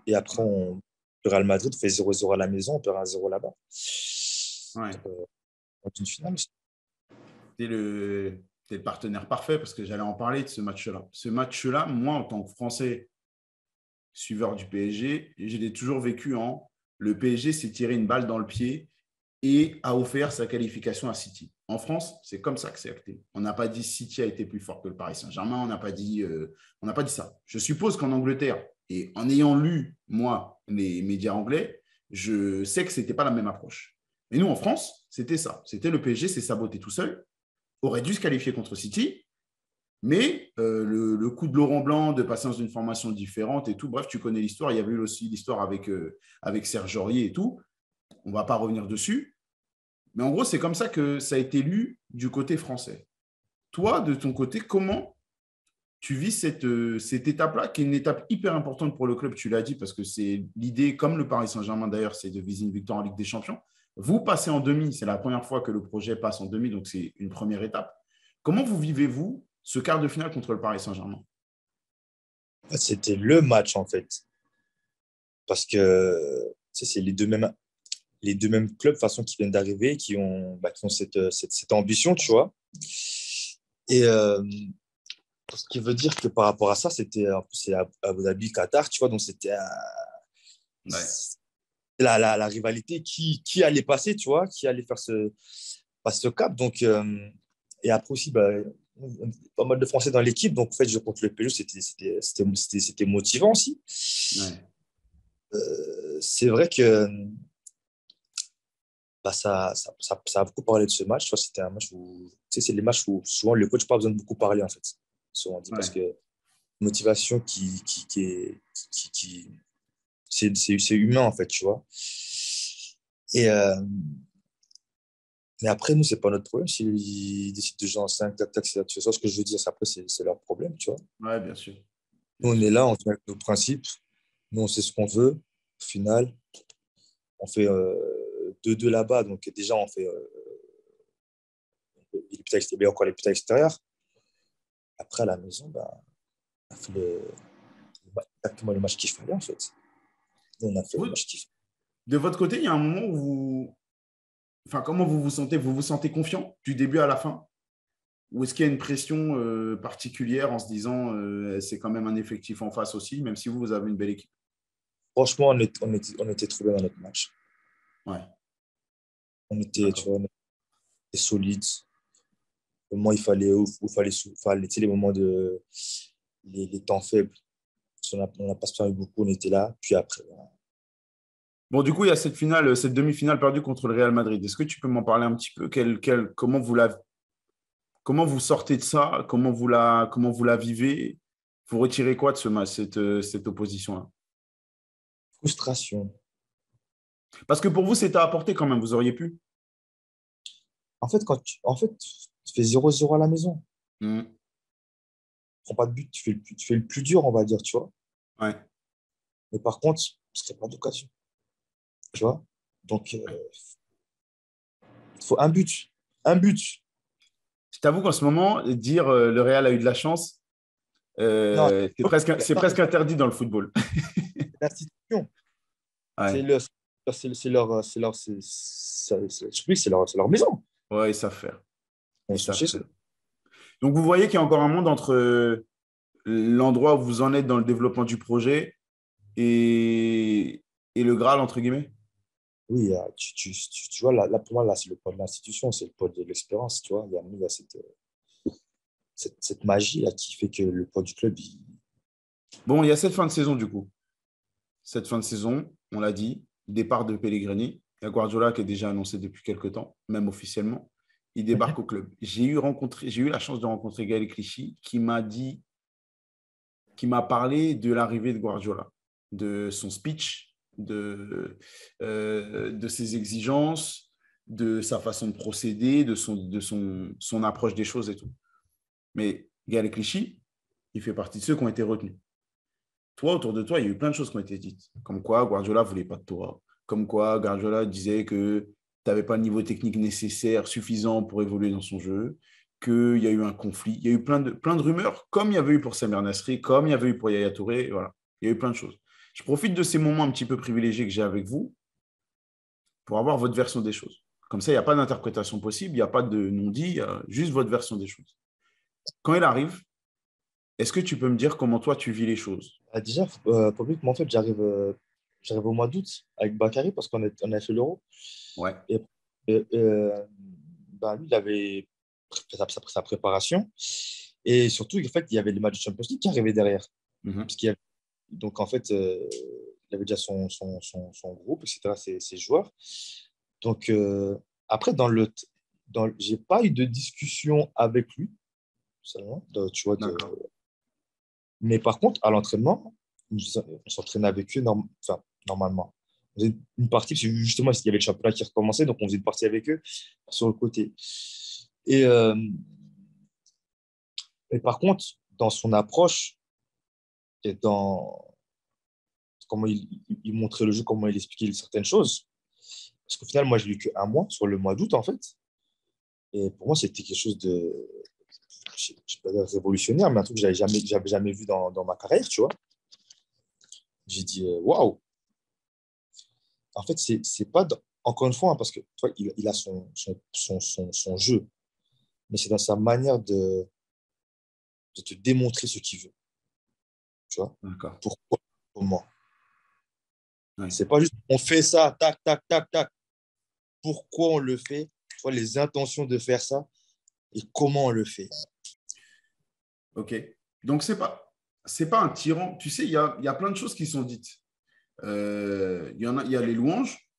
Et après, le Real Madrid fait 0-0 à la maison, on perd 1-0 là-bas. Ouais. En une finale. T'es le partenaire parfait parce que j'allais en parler de ce match-là. Ce match-là, moi, en tant que Français suiveur du PSG, je l'ai toujours vécu en le PSG s'est tiré une balle dans le pied et a offert sa qualification à City. En France, c'est comme ça que c'est acté. On n'a pas dit City a été plus fort que le Paris Saint-Germain, on n'a pas dit ça. Je suppose qu'en Angleterre, et en ayant lu, moi, les médias anglais, je sais que ce n'était pas la même approche. Et nous, en France, c'était ça. C'était le PSG s'est saboté tout seul, aurait dû se qualifier contre City, mais le coup de Laurent Blanc, de passer dans une formation différente et tout, bref, tu connais l'histoire. Il y avait eu aussi l'histoire avec Serge Aurier et tout. On ne va pas revenir dessus. Mais en gros, c'est comme ça que ça a été lu du côté français. Toi, de ton côté, comment tu vis cette étape-là, qui est une étape hyper importante pour le club, tu l'as dit, parce que c'est l'idée, comme le Paris Saint-Germain d'ailleurs, c'est de viser une victoire en Ligue des Champions. Vous passez en demi, c'est la première fois que le projet passe en demi, donc c'est une première étape. Comment vous vivez-vous ce quart de finale contre le Paris Saint-Germain? C'était le match, en fait. Parce que c'est les deux mêmes clubs, de façon, qui viennent d'arriver, qui ont cette ambition, tu vois. Et ce qui veut dire que par rapport à ça, en plus, c'est Abu Dhabi, Qatar, tu vois, donc c'était Ouais. la rivalité qui allait passer, tu vois, qui allait passer ce cap. Donc, et après aussi, bah, pas mal de Français dans l'équipe, donc en fait, je contre le PSG, c'était motivant aussi. Ouais. C'est vrai que bah, ça a beaucoup parlé de ce match. Tu vois, c'était un match où, tu sais, c'est les matchs où souvent le coach n'a pas besoin de beaucoup parler, en fait. Souvent dit, parce Ouais. que motivation c'est humain, en fait, tu vois. Et, mais après, nous, c'est pas notre problème. S'ils décident de jouer en 5 tac, tac, tu vois ce que je veux dire. Après, c'est leur problème, tu vois. Ouais, bien sûr. Nous, Bien on sûr. est là, on fait avec nos principes. Nous, on sait ce qu'on veut. Au final, on fait 2-2 là-bas. Donc, déjà, on fait encore les buts extérieurs. Après, à la maison, bah, on a fait exactement le match qu'il fallait, en fait. On a fait le Vous, match qu'il fallait. de votre côté, il y a un moment où enfin, comment vous vous sentez? Vous vous sentez confiant du début à la fin? Ou est-ce qu'il y a une pression particulière en se disant c'est quand même un effectif en face aussi, même si vous avez une belle équipe? Franchement, on était trop bien dans notre match. Ouais, Tu d'accord. vois, on était solides. Le moment tu sais, les moments les temps faibles. On n'a pas se permis beaucoup, on était là. Puis après, voilà. Bon, du coup, il y a cette finale, cette demi-finale perdue contre le Real Madrid. Est-ce que tu peux m'en parler un petit peu? Comment vous sortez de ça? Comment vous la vivez? Vous retirez quoi de ce match, cette opposition-là? Frustration. Parce que pour vous, c'était à apporter quand même. Vous auriez pu. En fait, tu fais 0-0 à la maison. Hmm. Tu prends pas de but, tu fais le plus dur, on va dire, tu vois. Ouais. Mais par contre, ce serait pas d'occasion, tu vois. Donc, il faut un but. Un but. Je t'avoue qu'en ce moment, dire le Real a eu de la chance, Non, c'est presque interdit dans le football. c'est l'institution. C'est Ouais, le, je dis que c'est leur maison. ouais, ils savent faire. Ils Ils sont savent chez faire. eux. Donc, vous voyez qu'il y a encore un monde entre l'endroit où vous en êtes dans le développement du projet et le Graal, entre guillemets. Oui, tu vois, là, pour moi, là, c'est le poids de l'institution, c'est le poids de l'expérience, tu vois. Il y a cette magie là qui fait que le poids du club, Bon, il y a cette fin de saison, du coup. Cette fin de saison, on l'a dit, départ de Pellegrini. Il y a Guardiola qui est déjà annoncé depuis quelques temps, même officiellement. Il débarque au club. J'ai eu la chance de rencontrer Gaël Clichy qui m'a parlé de l'arrivée de Guardiola, de son speech, de ses exigences, de sa façon de procéder, de son approche des choses et tout. Mais Gaël Clichy, il fait partie de ceux qui ont été retenus. Toi, autour de toi, il y a eu plein de choses qui ont été dites. Comme quoi, Guardiola ne voulait pas de toi. Comme quoi, Guardiola disait que tu n'avais pas le niveau technique nécessaire, suffisant pour évoluer dans son jeu, qu'il y a eu un conflit. Il y a eu plein de rumeurs, comme il y avait eu pour Samir Nasri, comme il y avait eu pour Yaya Touré. Voilà. Il y a eu plein de choses. Je profite de ces moments un petit peu privilégiés que j'ai avec vous pour avoir votre version des choses. Comme ça, il n'y a pas d'interprétation possible, il n'y a pas de non-dit, il y a juste votre version des choses. Quand il arrive, est-ce que tu peux me dire comment toi, tu vis les choses? Déjà, publiquement, en fait, j'arrive au mois d'août avec Bakary parce on a fait l'Euro. Ouais. Et, ben, lui, il avait sa préparation. Et surtout, en fait, il y avait les matchs de Champions League qui arrivaient derrière. Parce qu'il y avait, donc, en fait, il avait déjà son groupe, etc., ses joueurs. Donc, après, j'ai pas eu de discussion avec lui, seulement, tu vois, mais par contre, à l'entraînement, on s'entraînait avec eux enfin, normalement. On faisait une partie, parce que justement, il y avait le championnat qui recommençait, donc on faisait une partie avec eux sur le côté. Et, euh, et par contre, dans son approche et dans comment il montrait le jeu, comment il expliquait certaines choses, parce qu'au final, moi, je l'ai eu qu'un mois, sur le mois d'août, en fait. Et pour moi, c'était quelque chose de, je ne sais pas dire révolutionnaire, mais un truc que j'avais jamais vu dans ma carrière, tu vois. J'ai dit, waouh! En fait, c'est pas, encore une fois, hein, parce que toi, il a son jeu, mais c'est dans sa manière de te démontrer ce qu'il veut. Tu vois? D'accord. Pourquoi? Comment? Ouais. C'est pas juste, on fait ça, tac, tac, tac, tac. Pourquoi on le fait? Tu vois, les intentions de faire ça et comment on le fait. OK. Donc, c'est pas un tyran. Tu sais, il y a plein de choses qui sont dites. Il y a les louanges.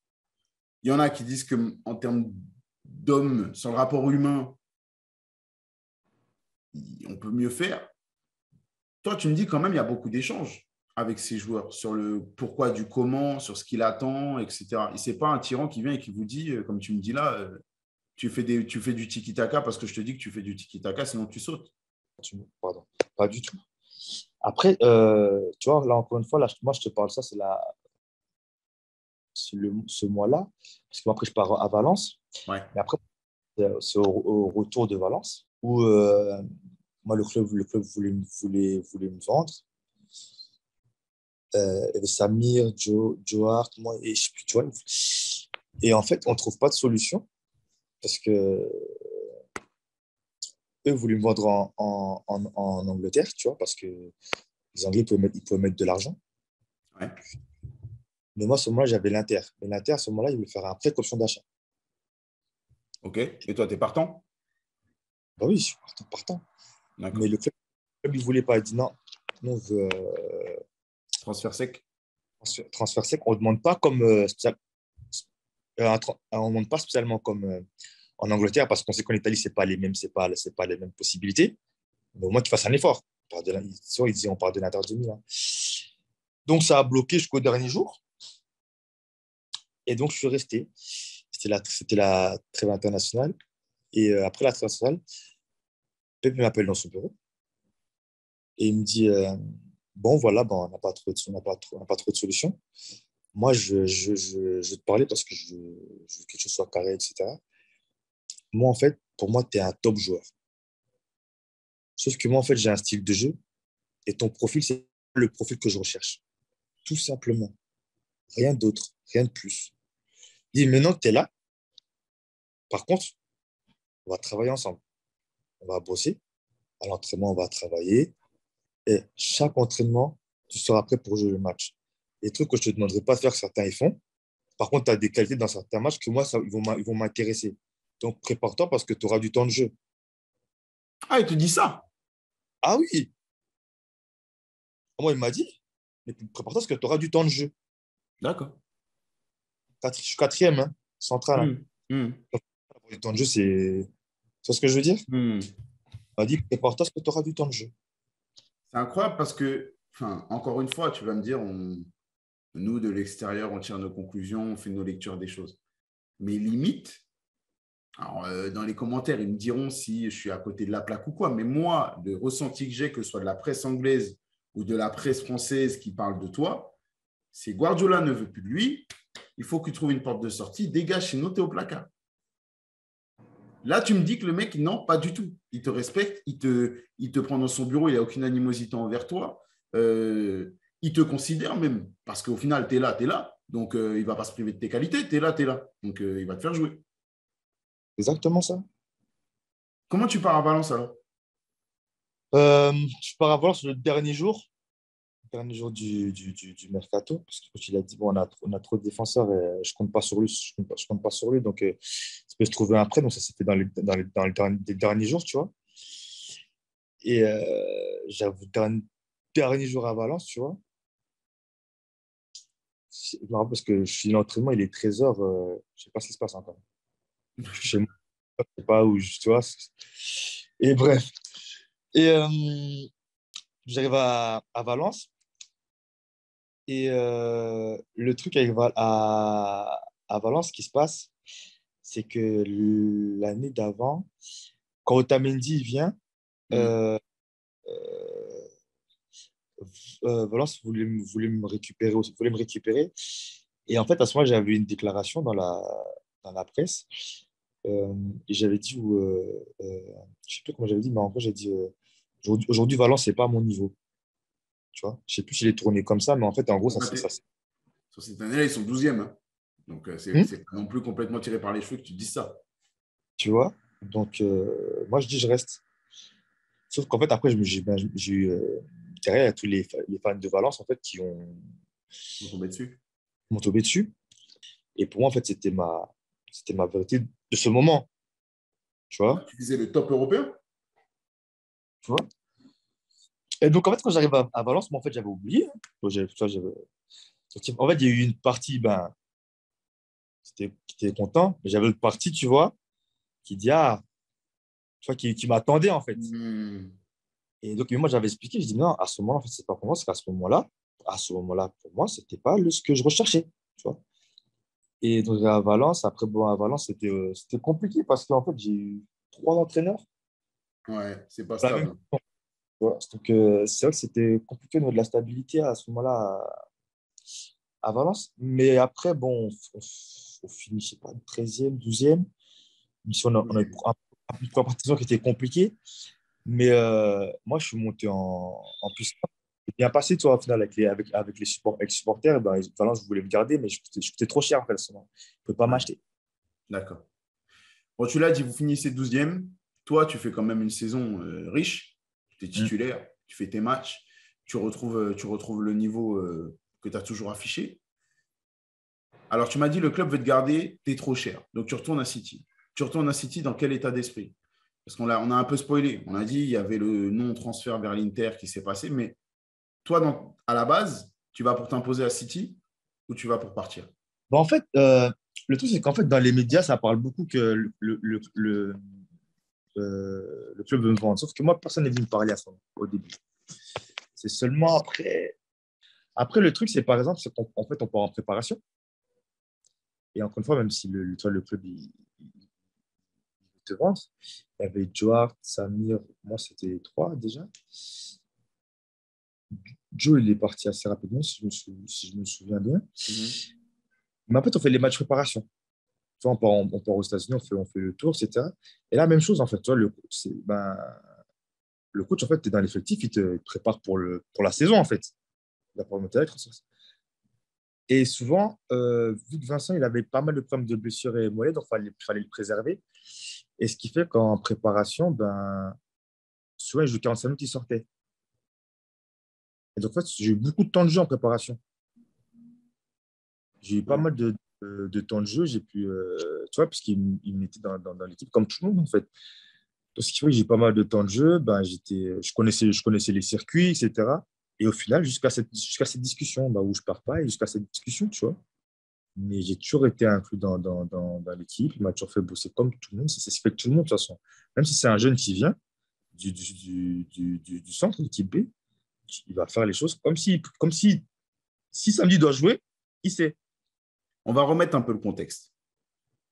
Il y en a qui disent qu'en termes d'homme, sur le rapport humain, on peut mieux faire. Toi, tu me dis quand même, il y a beaucoup d'échanges avec ces joueurs sur le pourquoi du comment, sur ce qu'il attend, etc. Et ce n'est pas un tyran qui vient et qui vous dit, comme tu me dis là, tu fais du tiki-taka parce que je te dis que tu fais du tiki-taka, sinon tu sautes. Pardon, pas du tout. Après, tu vois, là, encore une fois, là, moi, je te parle ça, ce mois-là, parce que après, je pars à Valence. Ouais. Mais après, c'est au retour de Valence où moi, le club voulait me vendre. Il y avait Samir, Joe Hart, moi, et je sais plus, tu vois. Et en fait, on ne trouve pas de solution parce que eux voulaient me vendre en Angleterre, tu vois, parce que les Anglais ils pouvaient mettre de l'argent. Ouais. Mais moi, à ce moment-là, j'avais l'Inter. Mais l'Inter, à ce moment-là, il voulait faire un prêt caution d'achat. OK. Et toi, tu es partant? Bah oui, je suis partant. D'accord. Mais le club, il ne voulait pas. Il dit non, nous, on veut Transfert sec? transfert sec. On ne demande pas comme on demande pas spécialement comme en Angleterre parce qu'on sait qu'en Italie, c'est pas les mêmes possibilités. Mais au moins qu'il fasse un effort. Il dit on parle de l'Inter de Milan. Donc ça a bloqué jusqu'au dernier jour. Et donc je suis resté. C'était la trêve internationale. Et après la trêve internationale, Pep m'appelle dans son bureau et il me dit bon voilà, bon, on n'a pas trop de solution. Moi, je vais te parler parce que je veux que quelque chose soit carré, etc. Moi, en fait, pour moi, tu es un top joueur. Sauf que moi, en fait, j'ai un style de jeu et ton profil, c'est le profil que je recherche. Tout simplement. Rien d'autre, rien de plus. Dis, maintenant que tu es là, par contre, on va travailler ensemble. On va bosser. À l'entraînement, on va travailler. Et chaque entraînement, tu seras prêt pour jouer le match. Les trucs que je ne te demanderai pas de faire, certains ils font. Par contre, tu as des qualités dans certains matchs que moi, ils vont m'intéresser. Donc, prépare-toi parce que tu auras du temps de jeu. Ah, il te dit ça? Ah oui, moi, il m'a dit, mais prépare-toi parce que tu auras du temps de jeu. D'accord. Je suis quatrième, hein, central. Hein. Avoir du temps de jeu, c'est ce que je veux dire. On m'a dit, prépare-toi parce que tu auras du temps de jeu. C'est incroyable parce que, enfin, encore une fois, tu vas me dire, nous, de l'extérieur, on tire nos conclusions, on fait nos lectures des choses. Mais limite, Alors, dans les commentaires, ils me diront si je suis à côté de la plaque ou quoi. Mais moi, le ressenti que j'ai, que ce soit de la presse anglaise ou de la presse française qui parle de toi, c'est Guardiola ne veut plus de lui. Il faut qu'il trouve une porte de sortie. Dégage, sinon t'es au placard. Là, tu me dis que le mec, non, pas du tout. Il te respecte, il te prend dans son bureau, il n'a aucune animosité envers toi. Il te considère même, parce qu'au final, tu es là, tu es là. Donc, il ne va pas se priver de tes qualités. Tu es là, tu es là. Donc, il va te faire jouer. Exactement ça. Comment tu pars à Valence alors? Je pars à Valence le dernier jour du mercato, parce qu'il a dit, bon, on a trop de défenseurs et je compte pas sur lui, je compte pas sur lui, donc ça peut se trouver un prêt, donc ça s'est fait les derniers jours, tu vois. Et j'avoue, dernier jour à Valence, tu vois, je me rappelle parce que je suis l'entraînement, il est 13h, je sais pas ce qui se passe encore. Je suis chez moi, je sais pas où, tu vois. Et bref. Et j'arrive à Valence. Et le truc à Valence, ce qui se passe, c'est que l'année d'avant, quand Otamendi vient, euh, euh, Valence voulait me récupérer. Et en fait, à ce moment, j'avais une déclaration dans la presse. Et j'avais dit, je sais plus comment j'avais dit, mais en gros, j'ai dit, aujourd'hui, Valence, c'est pas à mon niveau. Tu vois, je sais plus si j'ai tourné comme ça, mais en fait, en gros, ça. Sur cette année-là, ils sont 12e. Hein. Donc, c'est pas non plus complètement tiré par les cheveux que tu dis ça. Tu vois? Donc, moi, je dis, je reste. Sauf qu'en fait, après, j'ai eu derrière, il y a tous les fans de Valence en fait, Ils vont tomber dessus. m'ont tombé dessus. Et pour moi, en fait, c'était ma vérité de ce moment. Tu vois? Tu disais le top européen? Tu vois? Et donc, en fait, quand j'arrive à Valence, moi, en fait, j'avais oublié. Donc, tu vois, en fait, il y a eu une partie, ben, qui était content, mais j'avais une partie, tu vois, qui dit, ah, tu vois, qui m'attendait, en fait. Et donc, moi, j'avais expliqué, je dis, non, à ce moment-là, en fait, c'est pas pour moi, c'est qu'à ce moment-là, pour moi, c'était pas ce que je recherchais, tu vois. Et donc, à Valence, après, bon, à Valence, c'était compliqué parce qu'en fait, j'ai eu trois entraîneurs. Ouais, c'est pas La même stable. chose, tu vois. Donc, c'est vrai que c'était compliqué au niveau de la stabilité à ce moment-là à Valence. Mais après, bon, on finit, je sais pas, 13e, 12e. Même si on a eu une première partie de saison qui était compliquée. Mais moi, je suis monté en puissance. C'est bien passé, toi, au final, avec les supporters. Ben, Valence voulais me garder, mais je coûtais trop cher, en fait, à ce moment. Je ne pouvais pas Ouais, m'acheter. d'accord. Bon, tu l'as dit, vous finissez 12e. Toi, tu fais quand même une saison riche. Tu es Mm. titulaire, tu fais tes matchs, tu retrouves le niveau que tu as toujours affiché. Alors, tu m'as dit, le club veut te garder, tu es trop cher. Donc, tu retournes à City. Tu retournes à City dans quel état d'esprit? Parce on a un peu spoilé. On a dit, il y avait le non-transfert vers l'Inter qui s'est passé. Mais toi, à la base, tu vas pour t'imposer à City ou tu vas pour partir? Bon, en fait, le truc, c'est qu'en fait, dans les médias, ça parle beaucoup que le club veut me vendre. Sauf que moi, personne n'est venu me parler à ça au début. C'est seulement après. Après, le truc, c'est par exemple, c'est qu'en fait, on part en préparation. Et encore une fois, même si toi, le club, il te vend, il y avait Joe, Samir, moi, c'était trois déjà. Joe, il est parti assez rapidement, si je me souviens bien. Mais en fait, on fait les matchs préparation. Tu vois, on part aux États-Unis, on fait le tour, etc. Et là, même chose, en fait. Tu vois, le coach, en fait, tu es dans l'effectif, il te prépare pour la saison, en fait. Il a pas monter avec. Et souvent, vu que Vincent, il avait pas mal de problèmes de blessures et mollets, donc fallait le préserver. Et ce qui fait qu'en préparation, ben, souvent, il joue 45 minutes, il sortait. Et donc, en fait, j'ai eu beaucoup de temps de jeu en préparation. J'ai eu pas Ouais. mal de temps de jeu. J'ai pu, tu vois, parce qu'il me mettait dans l'équipe comme tout le monde, en fait. Donc, ce qui fait que j'ai eu pas mal de temps de jeu. Ben, je connaissais les circuits, etc. Et au final, jusqu'à cette discussion, bah, où je ne pars pas, et jusqu'à cette discussion, tu vois. Mais j'ai toujours été inclus dans l'équipe. Il m'a toujours fait bosser comme tout le monde. C'est ce qui fait que tout le monde, de toute façon. Même si c'est un jeune qui vient du centre, de l'équipe B, il va faire les choses comme si samedi doit jouer, il sait. On va remettre un peu le contexte.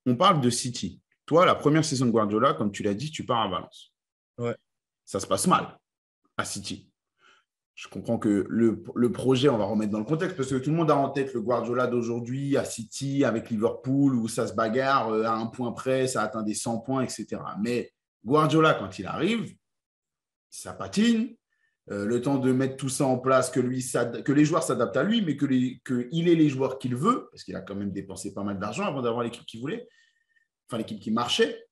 On parle de City. toi, la première saison de Guardiola, comme tu l'as dit, tu pars à Valence. Ouais. Ça se passe mal à City. Je comprends que le projet, on va remettre dans le contexte, parce que tout le monde a en tête le Guardiola d'aujourd'hui à City, avec Liverpool, où ça se bagarre à un point près, ça atteint des 100 points, etc. Mais Guardiola, quand il arrive, ça patine. Le temps de mettre tout ça en place, que les joueurs s'adaptent à lui, mais qu'il ait les joueurs qu'il veut, parce qu'il a quand même dépensé pas mal d'argent avant d'avoir l'équipe qu'il voulait, enfin l'équipe qui marchait.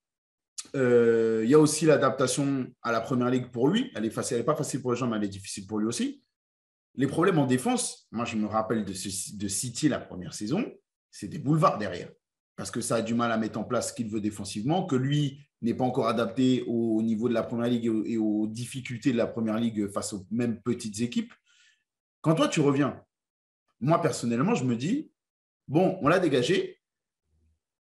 Il y a aussi l'adaptation à la première ligue pour lui. Elle n'est pas facile pour les gens, mais elle est difficile pour lui aussi. Les problèmes en défense, moi je me rappelle de City la première saison, c'est des boulevards derrière. Parce que ça a du mal à mettre en place ce qu'il veut défensivement, que lui n'est pas encore adapté au niveau de la première ligue et aux difficultés de la première ligue face aux mêmes petites équipes. Quand toi tu reviens, moi personnellement, je me dis, bon, on l'a dégagé,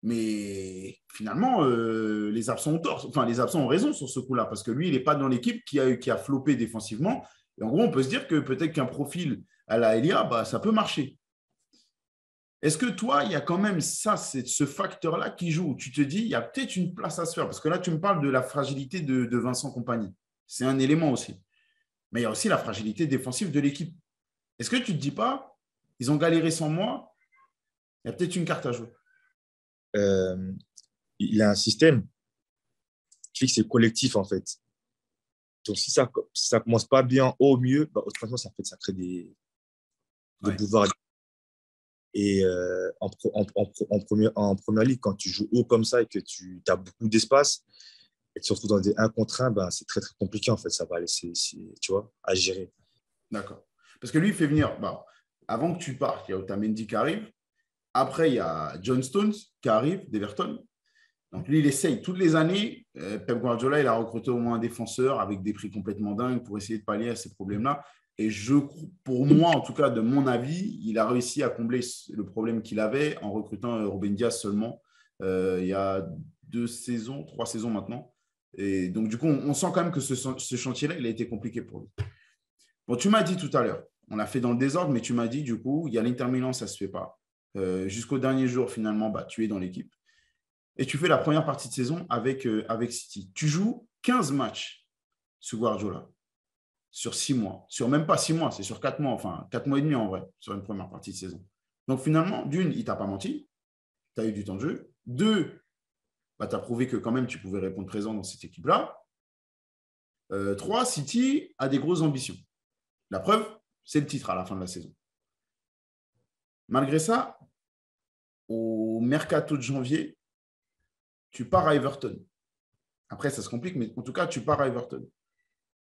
mais finalement, les absents ont tort. Enfin, les absents ont raison sur ce coup-là, parce que lui, il n'est pas dans l'équipe qui a floppé défensivement. Et en gros, on peut se dire que peut-être qu'un profil à la Elia, bah, ça peut marcher. Est-ce que toi, il y a quand même ça, c'est ce facteur-là qui joue? Tu te dis, il y a peut-être une place à se faire. Parce que là, tu me parles de la fragilité de Vincent Kompany. C'est un élément aussi. Mais il y a aussi la fragilité défensive de l'équipe. Est-ce que tu ne te dis pas, ils ont galéré sans moi, il y a peut-être une carte à jouer? Il a un système qui fait que c'est collectif, en fait. Donc, si ça ne commence pas bien au mieux, bah, autrement, ça crée des boulevards. Et en première ligue, quand tu joues haut comme ça et que tu as beaucoup d'espace et que tu te retrouves dans des 1 contre 1, ben, c'est très, très compliqué, en fait. Ça va laisser, tu vois, à gérer. D'accord. Parce que lui, il fait venir, bah, avant que tu partes, il y a Otamendi qui arrive. Après, il y a John Stones qui arrive d'Everton. Donc, lui, il essaye. Toutes les années, Pep Guardiola, il a recruté au moins un défenseur avec des prix complètement dingues pour essayer de pallier à ces problèmes-là. Et pour moi, en tout cas, de mon avis, il a réussi à combler le problème qu'il avait en recrutant Ruben Dias seulement il y a 3 saisons maintenant. Et donc, du coup, on sent quand même que ce chantier-là, il a été compliqué pour lui. Bon, tu m'as dit tout à l'heure, on l'a fait dans le désordre, mais tu m'as dit, du coup, il y a l'Inter Milan, ça ne se fait pas. Jusqu'au dernier jour, finalement, bah, tu es dans l'équipe. Et tu fais la première partie de saison avec City. Tu joues 15 matchs sous Guardiola sur 6 mois. Sur même pas 6 mois, c'est sur 4 mois, enfin 4 mois et demi en vrai, sur une première partie de saison. Donc finalement, d'une, il ne t'a pas menti, tu as eu du temps de jeu. Deux, bah, tu as prouvé que quand même tu pouvais répondre présent dans cette équipe-là. Trois, City a des grosses ambitions. La preuve, c'est le titre à la fin de la saison. Malgré ça, au mercato de janvier, tu pars à Everton. Après, ça se complique, mais en tout cas, tu pars à Everton.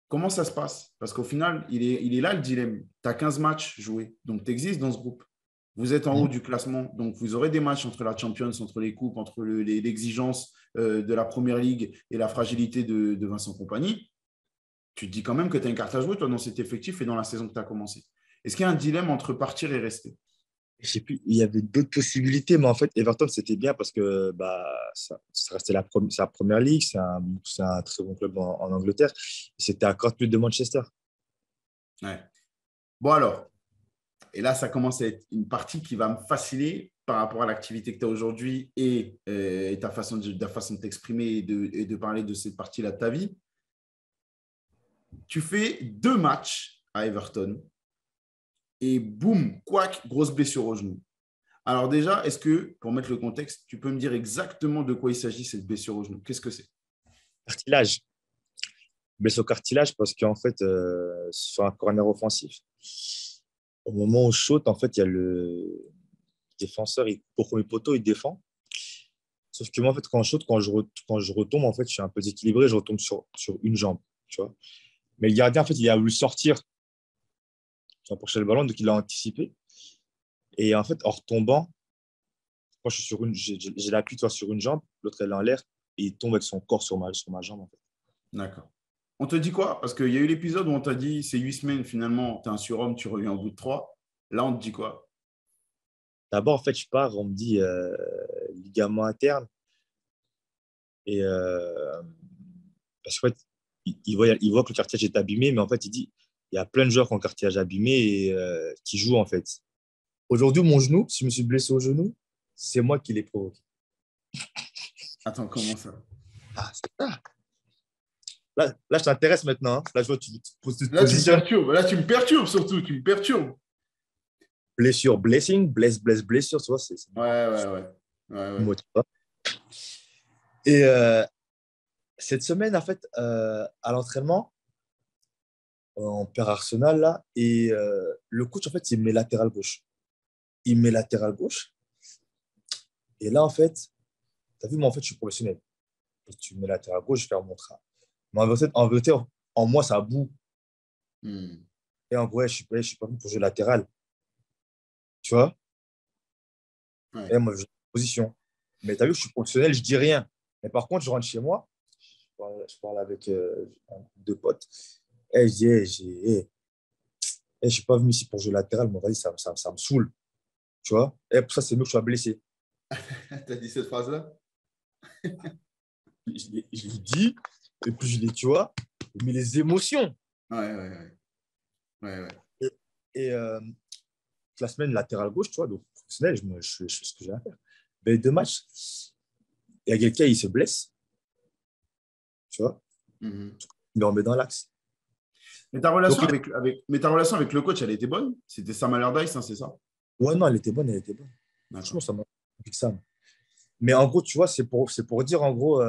Comment ça se passe? Parce qu'au final, il est là le dilemme. Tu as 15 matchs joués, donc tu existes dans ce groupe. Vous êtes en haut du classement, donc vous aurez des matchs entre la Champions, entre les coupes, entre l'exigence de la Première Ligue et la fragilité de Vincent Kompany. Tu te dis quand même que tu as une carte à jouer, toi, dans cet effectif et dans la saison que tu as commencé. Est-ce qu'il y a un dilemme entre partir et rester? Je sais plus, il y avait d'autres possibilités, mais en fait, Everton, c'était bien parce que bah, ça restait sa première ligue, c'est un très bon club en Angleterre. C'était à 40 minutes de Manchester. Ouais. Bon, alors, et là, ça commence à être une partie qui va me fasciner par rapport à l'activité que tu as aujourd'hui et ta façon de t'exprimer et de parler de cette partie-là de ta vie. Tu fais 2 matchs à Everton et boum, couac, grosse blessure au genou. Alors déjà, est-ce que, pour mettre le contexte, tu peux me dire exactement de quoi il s'agit, cette blessure au genou? Qu'est-ce que c'est? Cartilage. Blessure au cartilage parce qu'en fait, sur un corner offensif, au moment où je saute, en fait, il y a le défenseur, au premier poteau, il défend. Sauf que moi, en fait, quand je saute, quand je retombe, en fait, je suis un peu déséquilibré, je retombe sur une jambe, tu vois. Mais le gardien, en fait, il a voulu sortir pour chercher le ballon, donc il a anticipé. Et en fait, en retombant, moi, j'ai l'appui sur une jambe, l'autre, elle est en l'air, et il tombe avec son corps sur ma jambe, en fait. D'accord. On te dit quoi? Parce qu'il y a eu l'épisode où on t'a dit c'est 8 semaines, finalement, tu es un surhomme, tu reviens au bout de 3. Là, on te dit quoi? D'abord, en fait, je pars, on me dit ligament interne. Et parce qu'en fait, il voit que le cartilage est abîmé, mais en fait, il dit il y a plein de joueurs qui ont le cartilage abîmé et qui jouent, en fait. Aujourd'hui, mon genou, si je me suis blessé au genou, c'est moi qui l'ai provoqué. Attends, comment ça? Ah, c'est ça. Là, je t'intéresse maintenant. Hein. Là, je vois que tu te Là, tu me positionnes. perturbes. Là, tu me perturbes surtout. Tu me perturbes. Blessure, blessing, blessure, tu vois, c'est Ouais, le ouais. mot, tu vois. Et cette semaine, en fait, à l'entraînement, on perd Arsenal, là, et le coach, en fait, il met latéral gauche. Il met latéral gauche. Et là, en fait, tu as vu, moi, en fait, je suis professionnel. Et tu mets latéral gauche, je vais faire mon travail. Mais en vérité, en moi, ça boue. Hmm. Et en gros, je suis pas venu pour jouer latéral. Tu vois? Ouais. Et moi, j'ai une position. Mais tu as vu, je suis professionnel, je dis rien. Mais par contre, je rentre chez moi, je parle avec un groupe de potes. Et je dis, je suis pas venu ici pour jouer latéral. Moi, vas-y, ça me saoule. Tu vois? Et pour ça, c'est mieux que je sois blessé. T'as dit cette phrase-là? Je l'ai dit, et puis tu vois, mais les émotions. Ouais, ouais, ouais. Ouais, ouais. Et, et la semaine latérale gauche, tu vois, donc professionnel, je fais ce que j'ai à faire. Mais deux matchs, il y a quelqu'un, il se blesse, tu vois, Mhm. il le remet dans l'axe. Mais ta Donc, relation mais ta relation avec le coach, elle était bonne? C'était Sam Allardyce, hein, c'est ça? ouais, non, elle était bonne, elle était bonne. Franchement, D'accord. ça m'a fait que ça. Mais en gros, tu vois, c'est pour dire, en gros,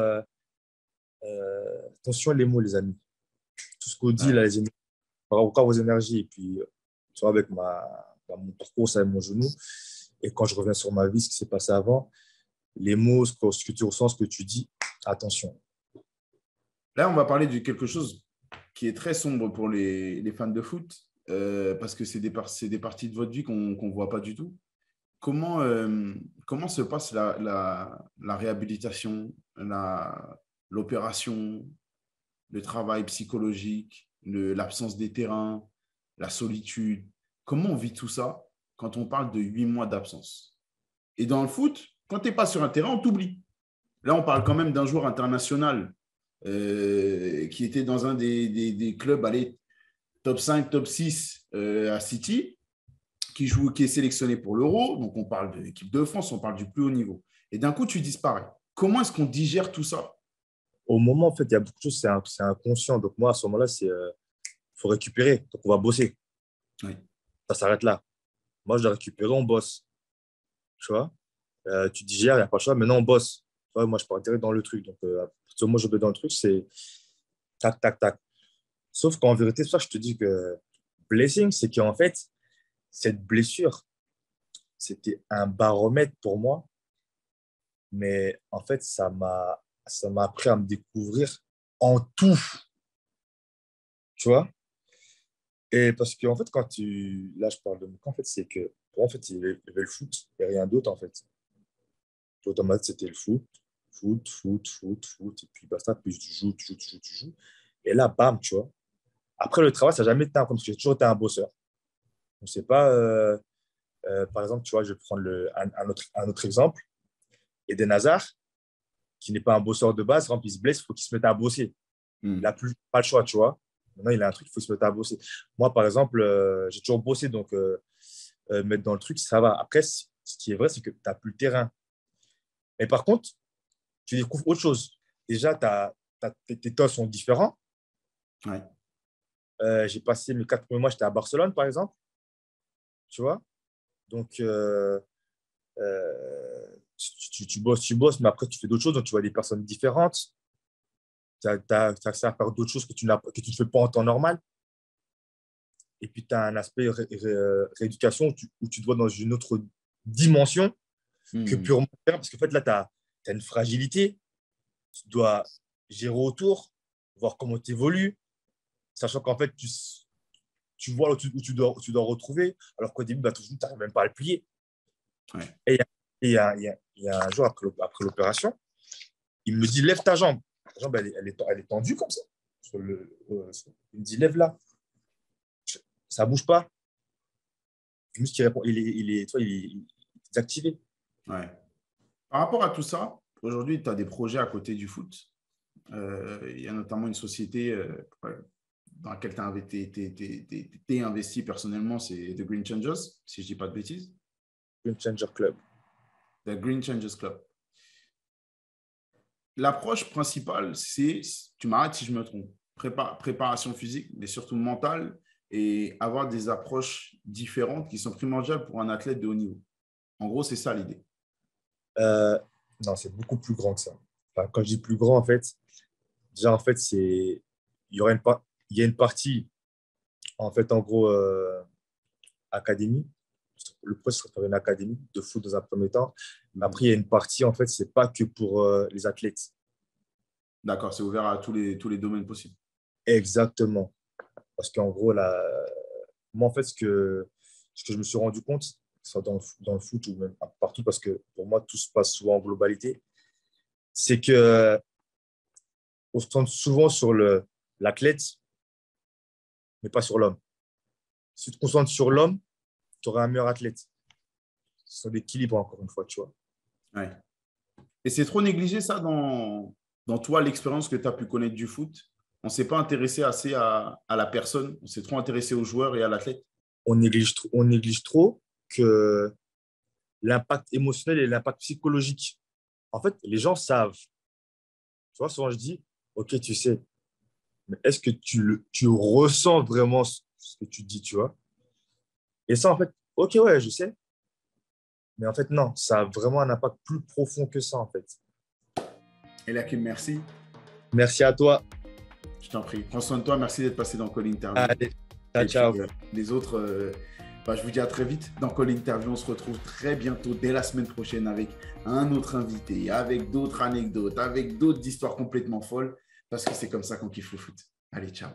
attention les mots, les amis. Tout ce qu'on dit, là, Ouais. les énergies, par rapport aux énergies, et puis, tu vois, avec mon parcours, ça, mon genou, et quand je reviens sur ma vie, ce qui s'est passé avant, les mots, ce que tu ressens, ce que tu dis, attention. Là, on va parler de quelque chose qui est très sombre pour les fans de foot, parce que c'est des parties de votre vie qu'on ne voit pas du tout. Comment se passe la réhabilitation, l'opération, le travail psychologique, l'absence des terrains, la solitude? Comment on vit tout ça quand on parle de 8 mois d'absence? Et dans le foot, quand tu n'es pas sur un terrain, on t'oublie. Là, on parle quand même d'un joueur international qui était dans un des clubs, allez, top 5, top 6 à City, qui est sélectionné pour l'Euro. Donc, on parle de l'équipe de France, on parle du plus haut niveau. Et d'un coup, tu disparais. Comment est-ce qu'on digère tout ça? Au moment, en fait, il y a beaucoup de choses, c'est inconscient. Donc, moi, à ce moment-là, faut récupérer. Donc, on va bosser. Oui. Ça s'arrête là. Moi, je dois récupérer, on bosse. Tu vois, tu digères, il n'y a pas le choix. Maintenant, on bosse. Tu vois, moi, je peux atterrir dans le truc. Donc, à partir du moment où je vais dans le truc, c'est tac, tac, tac. Sauf qu'en vérité, c'est ça que je te dis que blessing, c'est qu'en fait, cette blessure, c'était un baromètre pour moi. Mais en fait, ça m'a appris à me découvrir en tout. Tu vois? Et parce qu'en fait, là, je parle de mon cas, en fait, c'est que, pour moi, en fait, il y avait le foot et rien d'autre, en fait. Automatiquement, c'était le foot, foot, foot, foot, foot, et puis basta, puis tu joues, tu joues, tu joues, tu joues. Et là, bam, tu vois. Après, le travail, ça n'a jamais été un problème, parce que j'ai toujours été un bosseur. On ne sait pas, par exemple, tu vois, je vais prendre un autre exemple. Eden Hazard, qui n'est pas un bosseur de base, quand il se blesse, il faut qu'il se mette à bosser. Il n'a pas le choix, tu vois. Maintenant, il a un truc, il faut se mettre à bosser. Moi, par exemple, j'ai toujours bossé, donc mettre dans le truc, ça va. Après, ce qui est vrai, c'est que tu n'as plus le terrain. Mais par contre, tu découvres autre chose. Déjà, tes temps sont différents. Ouais. J'ai passé mes 4 premiers mois, j'étais à Barcelone, par exemple. Tu vois? Donc, tu bosses, mais après, tu fais d'autres choses. Donc, tu vois des personnes différentes. Tu as accès à faire d'autres choses que tu ne fais pas en temps normal. Et puis, tu as un aspect rééducation où tu dois dans une autre dimension que Hmm. purement terrain. Parce qu'en fait, là, tu as une fragilité. Tu dois gérer autour, voir comment tu évolues, sachant qu'en fait, tu vois où tu dois retrouver, alors qu'au début, bah, tu n'arrives même pas à le plier. Ouais. Et il y a un jour après l'opération, il me dit, lève ta jambe. Ta jambe, elle est tendue comme ça. Il me dit, lève-la. Ça ne bouge pas. Juste, il répond, tu vois, il est désactivé. Ouais. Par rapport à tout ça, aujourd'hui, tu as des projets à côté du foot. Il y a notamment une société dans laquelle tu es investi personnellement, c'est The Green Changers, si je ne dis pas de bêtises. Game Changer Club. The Green Changers Club. l'approche principale, c'est, tu m'arrêtes si je me trompe, préparation physique, mais surtout mentale, et avoir des approches différentes qui sont primordiales pour un athlète de haut niveau. En gros, c'est ça l'idée. Non, c'est beaucoup plus grand que ça. Enfin, quand je dis plus grand, en fait, déjà, en fait, il y aura il y a une partie, en fait, en gros, académie. Le pro serait faire une académie de foot dans un premier temps. Mais après, il y a une partie, en fait, c'est pas que pour les athlètes. D'accord, c'est ouvert à tous les domaines possibles. Exactement. Parce qu'en gros, là, moi, en fait, ce que je me suis rendu compte, soit dans le foot ou même partout, parce que pour moi, tout se passe souvent en globalité, c'est que on se tourne souvent sur l'athlète, mais pas sur l'homme. Si tu te concentres sur l'homme, tu auras un meilleur athlète. C'est l'équilibre, encore une fois, tu vois. Ouais. Et c'est trop négligé, ça, dans toi, l'expérience que tu as pu connaître du foot. On ne s'est pas intéressé assez à la personne. On s'est trop intéressé aux joueurs et à l'athlète. On néglige trop que l'impact émotionnel et l'impact psychologique. En fait, les gens savent. Tu vois, souvent je dis, OK, tu sais, mais est-ce que tu ressens vraiment ce que tu dis, tu vois? Et ça, en fait, OK, ouais, je sais. Mais en fait, non, ça a vraiment un impact plus profond que ça, en fait. Elakim, merci. Merci à toi. Je t'en prie. Prends soin de toi. Merci d'être passé dans Call Interview. Allez, ciao. Puis, les autres, je vous dis à très vite dans Call Interview. On se retrouve très bientôt, dès la semaine prochaine, avec un autre invité, avec d'autres anecdotes, avec d'autres histoires complètement folles, parce que c'est comme ça qu'on kiffe le foot. Allez, ciao.